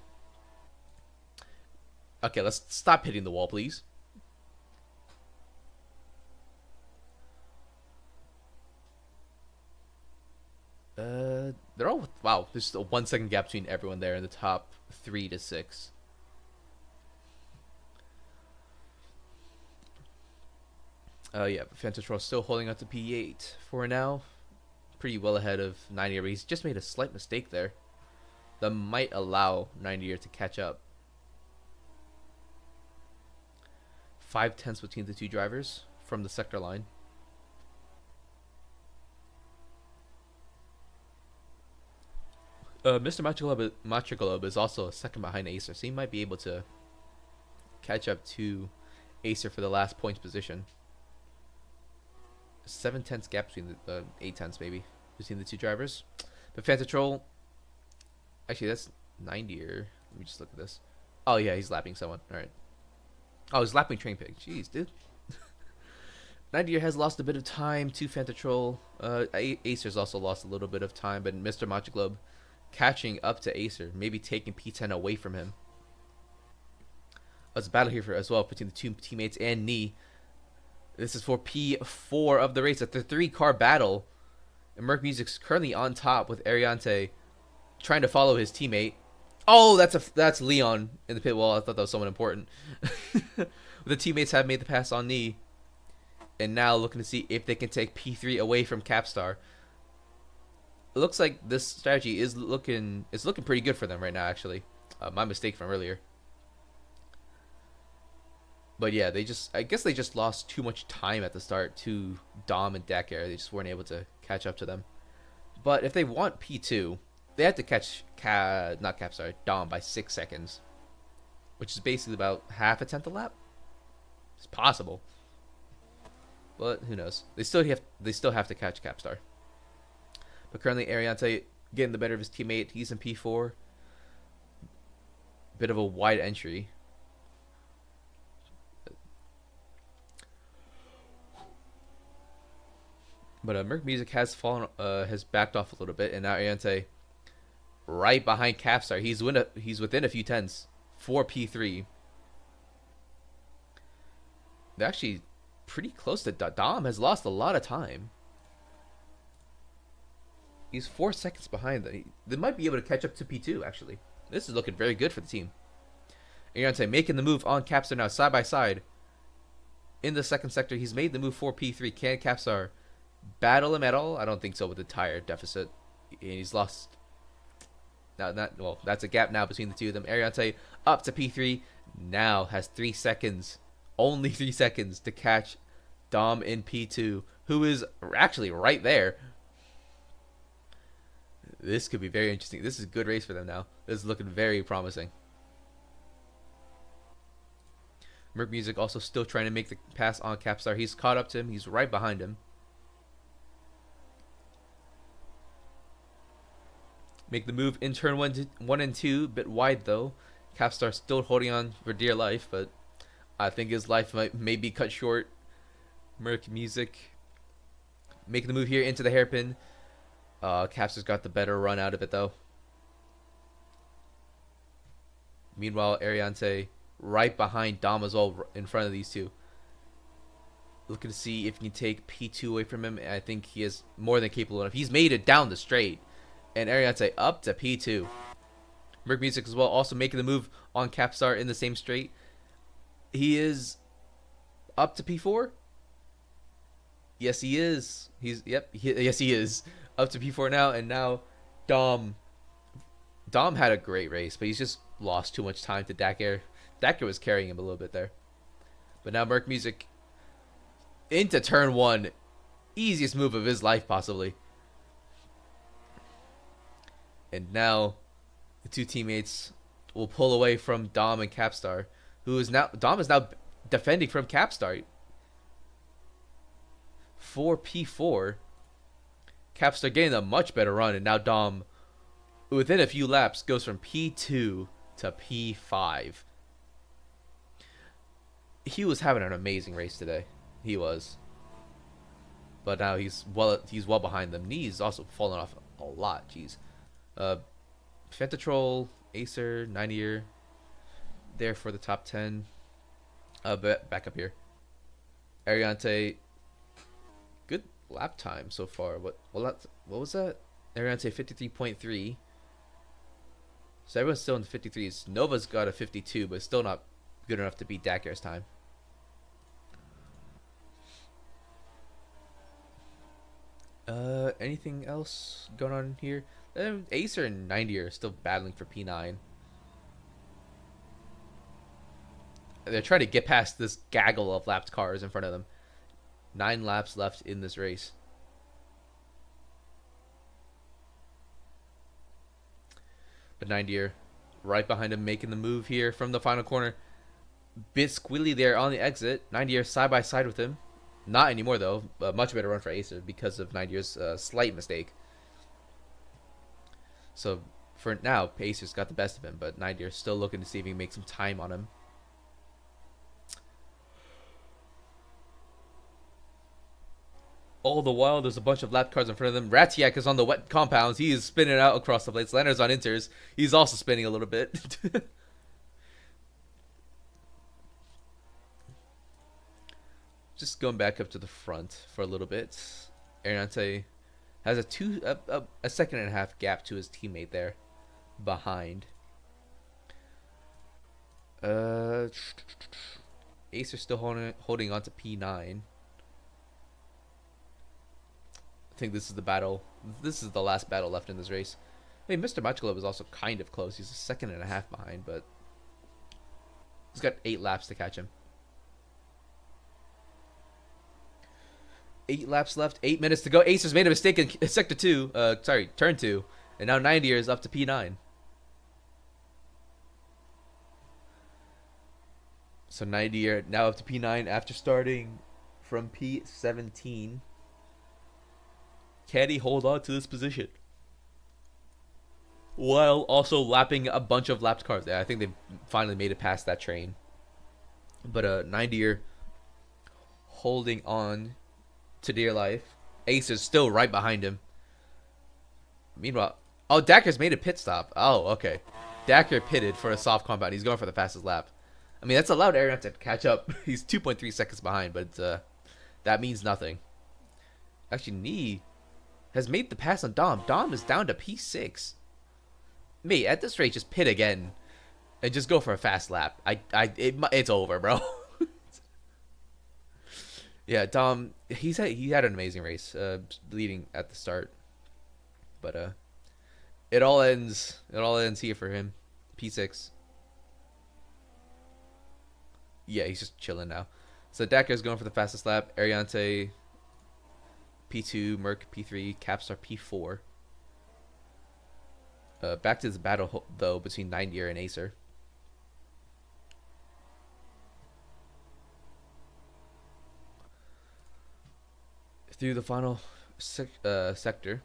Okay, let's stop hitting the wall, please. They're all... Wow, there's a 1 second gap between everyone there in the top 3 to 6. Yeah, Fantatroll still holding on to P8 for now. Pretty well ahead of Ninedier, but he's just made a slight mistake there that might allow Ninedier to catch up. 5 tenths between the two drivers from the sector line. Mr. Machagalobe is also a second behind Acer, so he might be able to catch up to Acer for the last points position. 7 tenths gap between the 8 tenths maybe between the two drivers. But Fantatroll, actually that's Ninedier. Let me just look at this. Oh yeah, he's lapping someone. All right. Oh, he's lapping Train Pig. Jeez, dude. Ninedier has lost a bit of time to Fantatroll. Acer's also lost a little bit of time, but Mr. Machaglobe catching up to Acer, maybe taking P10 away from him. There's a battle here for as well between the two teammates and Knee. This is for P4 of the race. It's a 3-car battle. And Merc Music's currently on top with Ariante trying to follow his teammate. Oh, that's Leon in the pit wall. I thought that was someone important. The teammates have made the pass on Knee. And now looking to see if they can take P3 away from Capstar. It looks like this strategy is looking pretty good for them right now, actually. My mistake from earlier. But yeah, I guess they just lost too much time at the start to Dom and Dakar. They just weren't able to catch up to them. But if they want P2, they have to catch Dom by 6 seconds, which is basically about half a tenth a lap. It's possible, but who knows? They still have to catch Capstar. But currently, Ariante getting the better of his teammate. He's in P4. Bit of a wide entry. But Merc Music has backed off a little bit, and now Ariante right behind Capstar. He's within a few tenths for P3. They're actually pretty close to Dom. Has lost a lot of time. He's 4 seconds behind. They might be able to catch up to P2, actually. This is looking very good for the team. Ariante making the move on Capstar now, side by side. In the second sector, he's made the move for P3. Can Capstar battle him at all? I don't think so with the tire deficit. He's lost. Well, that's a gap now between the two of them. Ariante up to P3. Now has 3 seconds. Only 3 seconds to catch Dom in P2, who is actually right there. This could be very interesting. This is a good race for them now. This is looking very promising. Merc Music also still trying to make the pass on Capstar. He's caught up to him. He's right behind him. Make the move in turn 1 and 2. Bit wide though. Capstar still holding on for dear life, but I think his life may be cut short. Merc Music making the move here into the hairpin. Capstar's got the better run out of it though. Meanwhile, Ariante right behind Dom as well, in front of these two. Looking to see if he can take P2 away from him. I think he is more than capable enough. He's made it down the straight. And Ariante up to P2. Merc Music as well, also making the move on Capstar in the same straight. He is up to P4. Yes, he is. Yes, he is. Up to P4 now. And now Dom had a great race, but he's just lost too much time to Dakar. Dakar was carrying him a little bit there. But now Merc Music into turn 1. Easiest move of his life, possibly. And now the two teammates will pull away from Dom and Capstar, Dom is now defending from Capstar. For P4, Capstar getting a much better run, and now Dom, within a few laps, goes from P2 to P5. He was having an amazing race today. He was. But now he's well behind them. Knees also falling off a lot. Jeez. Fentatrol, Acer, 90er, there for the top 10. Back up here. Ariante, good lap time so far. What was that? Ariante 53.3. So everyone's still in the 53s. Nova's got a 52, but still not good enough to beat Dakar's time. Anything else going on here? Acer and 90 are still battling for P9. They're trying to get past this gaggle of lapped cars in front of them. 9 laps left in this race. But 90 right behind him, making the move here from the final corner. Bit squilly there on the exit. 90 side by side with him. Not anymore though. Much better run for Acer because of 90's slight mistake. So for now, Acer's got the best of him, but 90 still looking to see if he can make some time on him. All the while, there's a bunch of lap cars in front of them. Ratiak is on the wet compounds. He is spinning out across the plates. Leonard's on inters. He's also spinning a little bit. Just going back up to the front for a little bit. Ariante has a second and a half gap to his teammate there behind. Acer still holding on to P9. I think this is the battle. This is the last battle left in this race. I mean, Mr. Machkala was also kind of close. He's a second and a half behind, but he's got 8 laps to catch him. 8 laps left, 8 minutes to go. Acer's made a mistake in turn 2, and now 90 is up to P9. So 90 now up to P9 after starting from P17. Can he hold on to this position while also lapping a bunch of lapped cars? I think they've finally made it past that train. But 90 holding on to dear life. Ace is still right behind him. Meanwhile, Dakar's made a pit stop. Oh, okay. Dakar pitted for a soft compound. He's going for the fastest lap. I mean, that's allowed Ariante to catch up. He's 2.3 seconds behind, but that means nothing. Actually, Nee has made the pass on Dom. Dom is down to P6. Mate, at this rate, just pit again and just go for a fast lap. It's over, bro. Yeah, Dom, he had an amazing race, leading at the start, but it all ends here for him. P6. Yeah, he's just chilling now. So Dakar's going for the fastest lap. Ariante P2, Merc P3, Capstar P4. Back to this battle though between 90 and Acer. Through the final sector,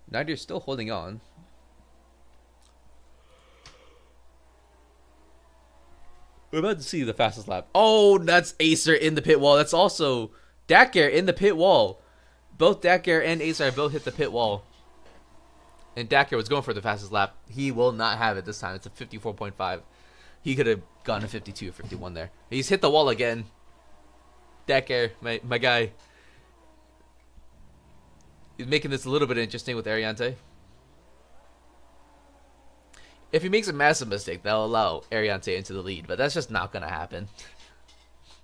90 is still holding on. We're about to see the fastest lap. Oh, that's Acer in the pit wall. That's also Dakar in the pit wall. Both Dakar and Acer both hit the pit wall. And Dakar was going for the fastest lap. He will not have it this time. It's a 54.5. He could have gone to 52 or 51 there. He's hit the wall again. Decker, my guy. He's making this a little bit interesting with Ariante. If he makes a massive mistake, that'll allow Ariante into the lead, but that's just not going to happen.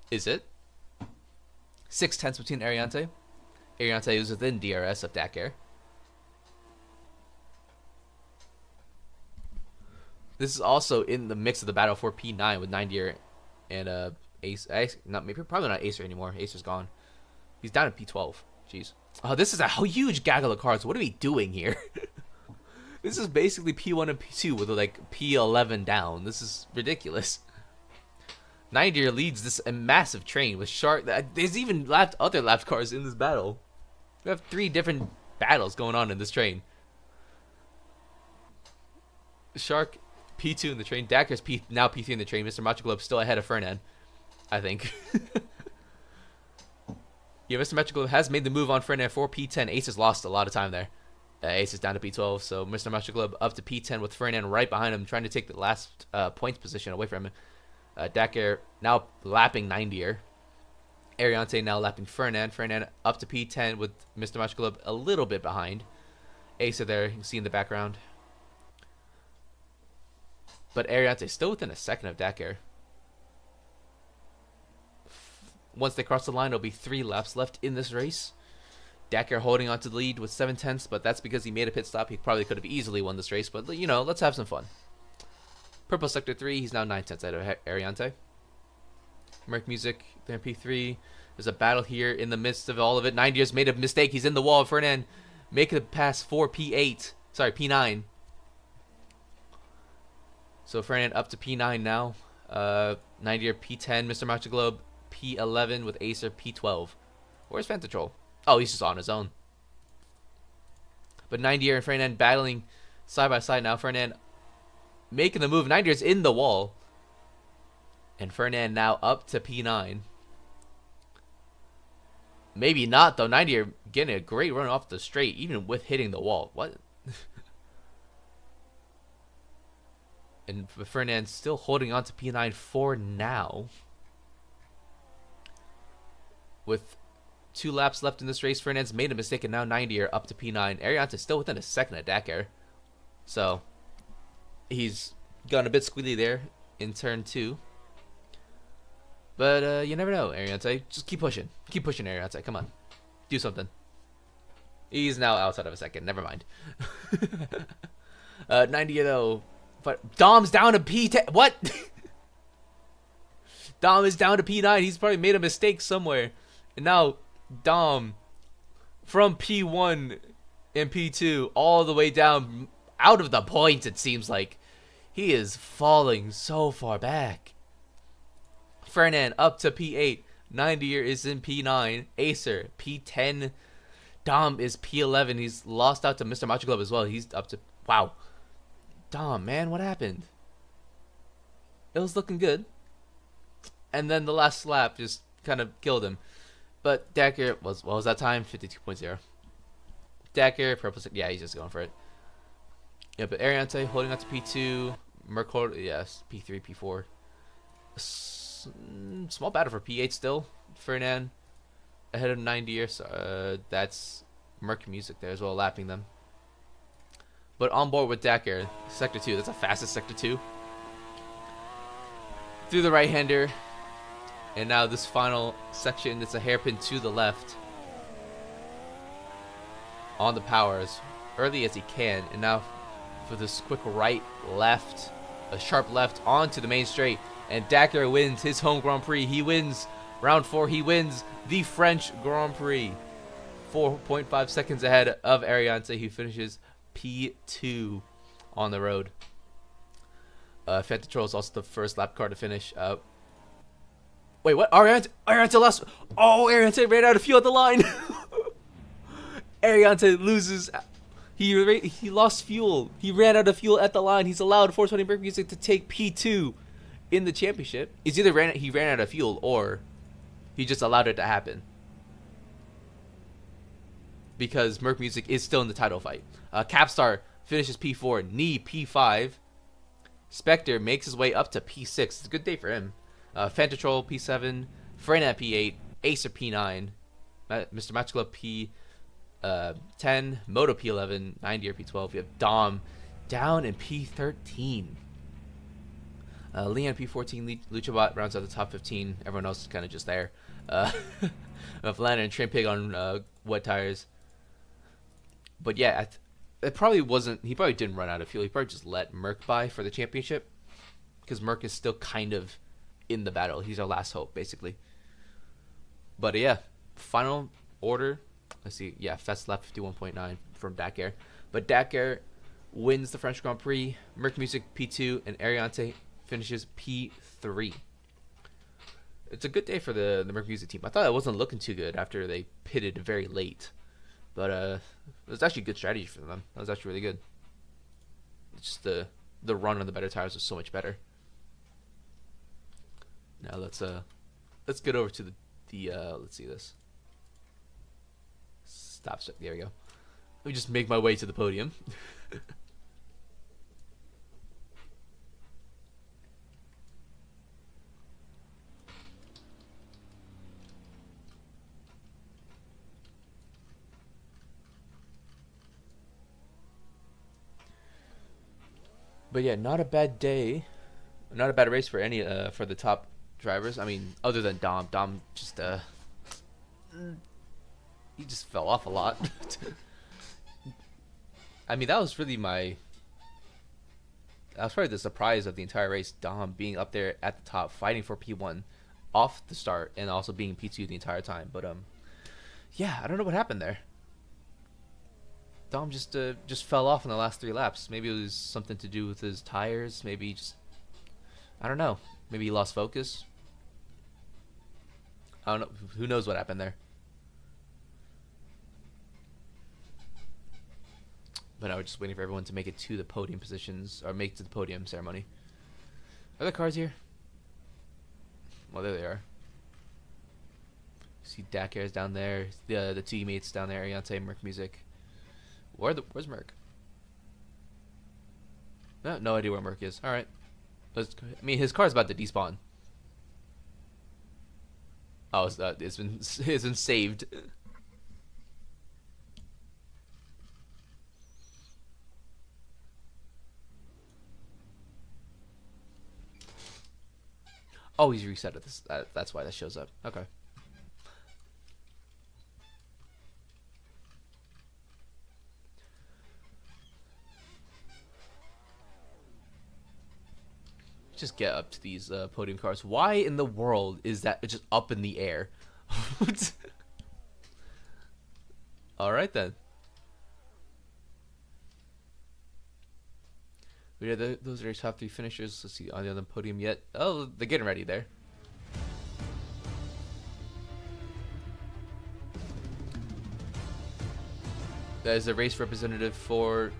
Is it? 6/10 between Ariante. Ariante is within DRS of Dakar. This is also in the mix of the battle for P9 with 90er and Ace. Probably not Acer anymore. Acer's gone. He's down at P12. Jeez. Oh, this is a huge gaggle of cards. What are we doing here? This is basically P1 and P2 with like P11 down. This is ridiculous. 90er leads this massive train with Shark. There's even other lapped cars in this battle. We have 3 different battles going on in this train. Shark, P2 in the train. Dakar's now P3 in the train. Mr. Macho Globe still ahead of Fernand, I think. Yeah, Mr. Macho Globe has made the move on Fernand for P10. Ace has lost a lot of time there. Ace is down to P12, so Mr. Macho Globe up to P10 with Fernand right behind him, trying to take the last points position away from him. Dakar now lapping 90er. Ariante now lapping Fernand. Fernand up to P10 with Mr. Macho Globe a little bit behind. Ace there, you can see in the background. But Ariante still within a second of Dakar. Once they cross the line, there'll be 3 laps left in this race. Dakar holding on to the lead with 7/10, but that's because he made a pit stop. He probably could have easily won this race, but, you know, let's have some fun. Purple Sector 3, he's now 9/10 out of Ariante. Merc Music, they're P3. There's a battle here in the midst of all of it. 90 has made a mistake. He's in the wall. Fernand making a pass for P8. Sorry, P9. So Fernand up to P9 now. 90 P10. Mr. Macho Globe P11 with Acer P12. Where's Fantatrol? Oh, he's just on his own. But 90 and Fernand battling side by side now. Fernand making the move. 90 is in the wall. And Fernand now up to P9. Maybe not, though. 90 are getting a great run off the straight, even with hitting the wall. What? And Fernand still holding on to P9 for now. With 2 laps left in this race, Fernand's made a mistake, and now 90 are up to P9. Ariante is still within a second of Dakar. So, he's gotten a bit squealy there in turn 2. But you never know, Ariante. Just keep pushing. Keep pushing, Ariante. Come on. Do something. He's now outside of a second. Never mind. 90 though. But Dom's down to P10. What? Dom is down to P9. He's probably made a mistake somewhere. And now Dom from P1 and P2 all the way down out of the points, it seems like. He is falling so far back. Fernand up to P8. 90 is in P9. Acer P10. Dom is P11. He's lost out to Mr. Macho Club as well. He's up to... Wow. Dom, man, what happened? It was looking good. And then the last lap just kind of killed him. But Dakar was... What was that time? 52.0. Dakar, purple... Yeah, he's just going for it. Yeah, but Ariante holding on to P2. Merc, yes, P3, P4. Small battle for P8 still. Fernand ahead of 90 years. That's Merc Music there as well, lapping them. But on board with Dakar, Sector 2. That's the fastest Sector 2. Through the right-hander. And now this final section, it's a hairpin to the left. On the power as early as he can. And now for this quick right, left, a sharp left onto the main straight. And Dakar wins his home Grand Prix. He wins round 4. He wins the French Grand Prix. 4.5 seconds ahead of Ariante. He finishes P2 on the road. Fantatrol is also the first lap car to finish. Wait, what? Ariante lost. Oh, Ariante ran out of fuel at the line. Ariante loses. He lost fuel. He ran out of fuel at the line. He's allowed 420 Merc Music to take P2 in the championship. It's either he ran out of fuel or he just allowed it to happen. Because Merc Music is still in the title fight. Capstar finishes P4, Knee P5. Spectre makes his way up to P6. It's a good day for him. Fantatrol P7, Freynet P8, Acer P9, Mr. Matchclub P10, Moto P11, 90 or P12. We have Dom down in P13. Leon P14, Luchabot rounds out the top 15. Everyone else is kind of just there. Valana and Trampig on wet tires. But yeah, it probably wasn't. He probably didn't run out of fuel. He probably just let Merc by for the championship, because Merc is still kind of in the battle. He's our last hope, basically. But yeah, final order. Let's see. Yeah, Fest left 51.9 from Dakar. But Dakar wins the French Grand Prix. Merc Music P2 and Ariante finishes P3. It's a good day for the Merc Music team. I thought it wasn't looking too good after they pitted very late. But it was actually a good strategy for them. That was actually really good. It's just the run on the better tires was so much better. Now let's get over to the let's see this. Stop. There we go. Let me just make my way to the podium. But yeah, not a bad day, not a bad race for any for the top drivers. I mean, other than Dom. Dom just he just fell off a lot. I mean, that was probably the surprise of the entire race. Dom being up there at the top, fighting for P1 off the start, and also being P2 the entire time. But yeah, I don't know what happened there. Dom just fell off in the last 3 laps. Maybe it was something to do with his tires. Maybe just, I don't know. Maybe he lost focus. I don't know. Who knows what happened there? But now we're just waiting for everyone to make it to the podium positions, or make it to the podium ceremony. Are there cars here? Well, there they are. See Dakar's down there. The teammates down there. Ariante, Merc Music. Where's Merc? No idea where Merc is. All right. I mean, his car's about to despawn. Oh, it's been saved. Oh, he's reset at this. That's why that shows up. Okay. Just get up to these podium cars. Why in the world is that just up in the air? All right then. But yeah, those are your top 3 finishers. Let's see, on the other podium yet? Oh, they're getting ready there. That is the race representative for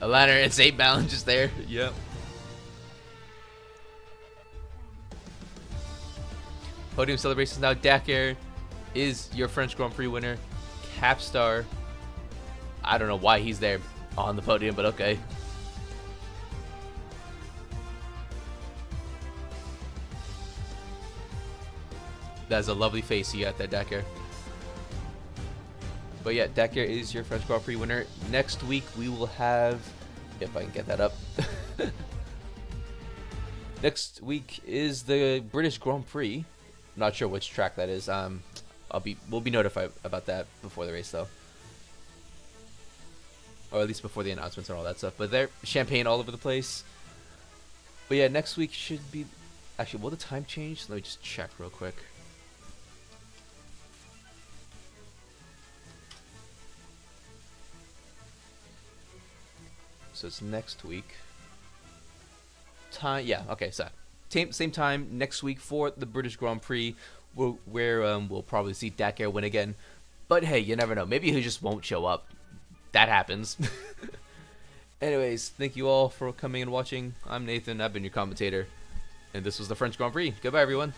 Alana and St. Balance just there. Yep. Podium celebrations now. Dakar is your French Grand Prix winner. Capstar, I don't know why he's there on the podium, but okay. That's a lovely face you got there, Dakar. But yeah, Dakar is your French Grand Prix winner. Next week we will have, if I can get that up. Next week is the British Grand Prix. Not sure which track that is. We'll be notified about that before the race though, or at least before the announcements and all that stuff. But they're champagne all over the place. But yeah, next week should be. Actually, will the time change? Let me just check real quick. So it's next week. Time, yeah, okay, so same time next week for the British Grand Prix, where we'll probably see Dakar win again. But hey, you never know. Maybe he just won't show up. That happens. Anyways, thank you all for coming and watching. I'm Nathan. I've been your commentator. And this was the French Grand Prix. Goodbye, everyone.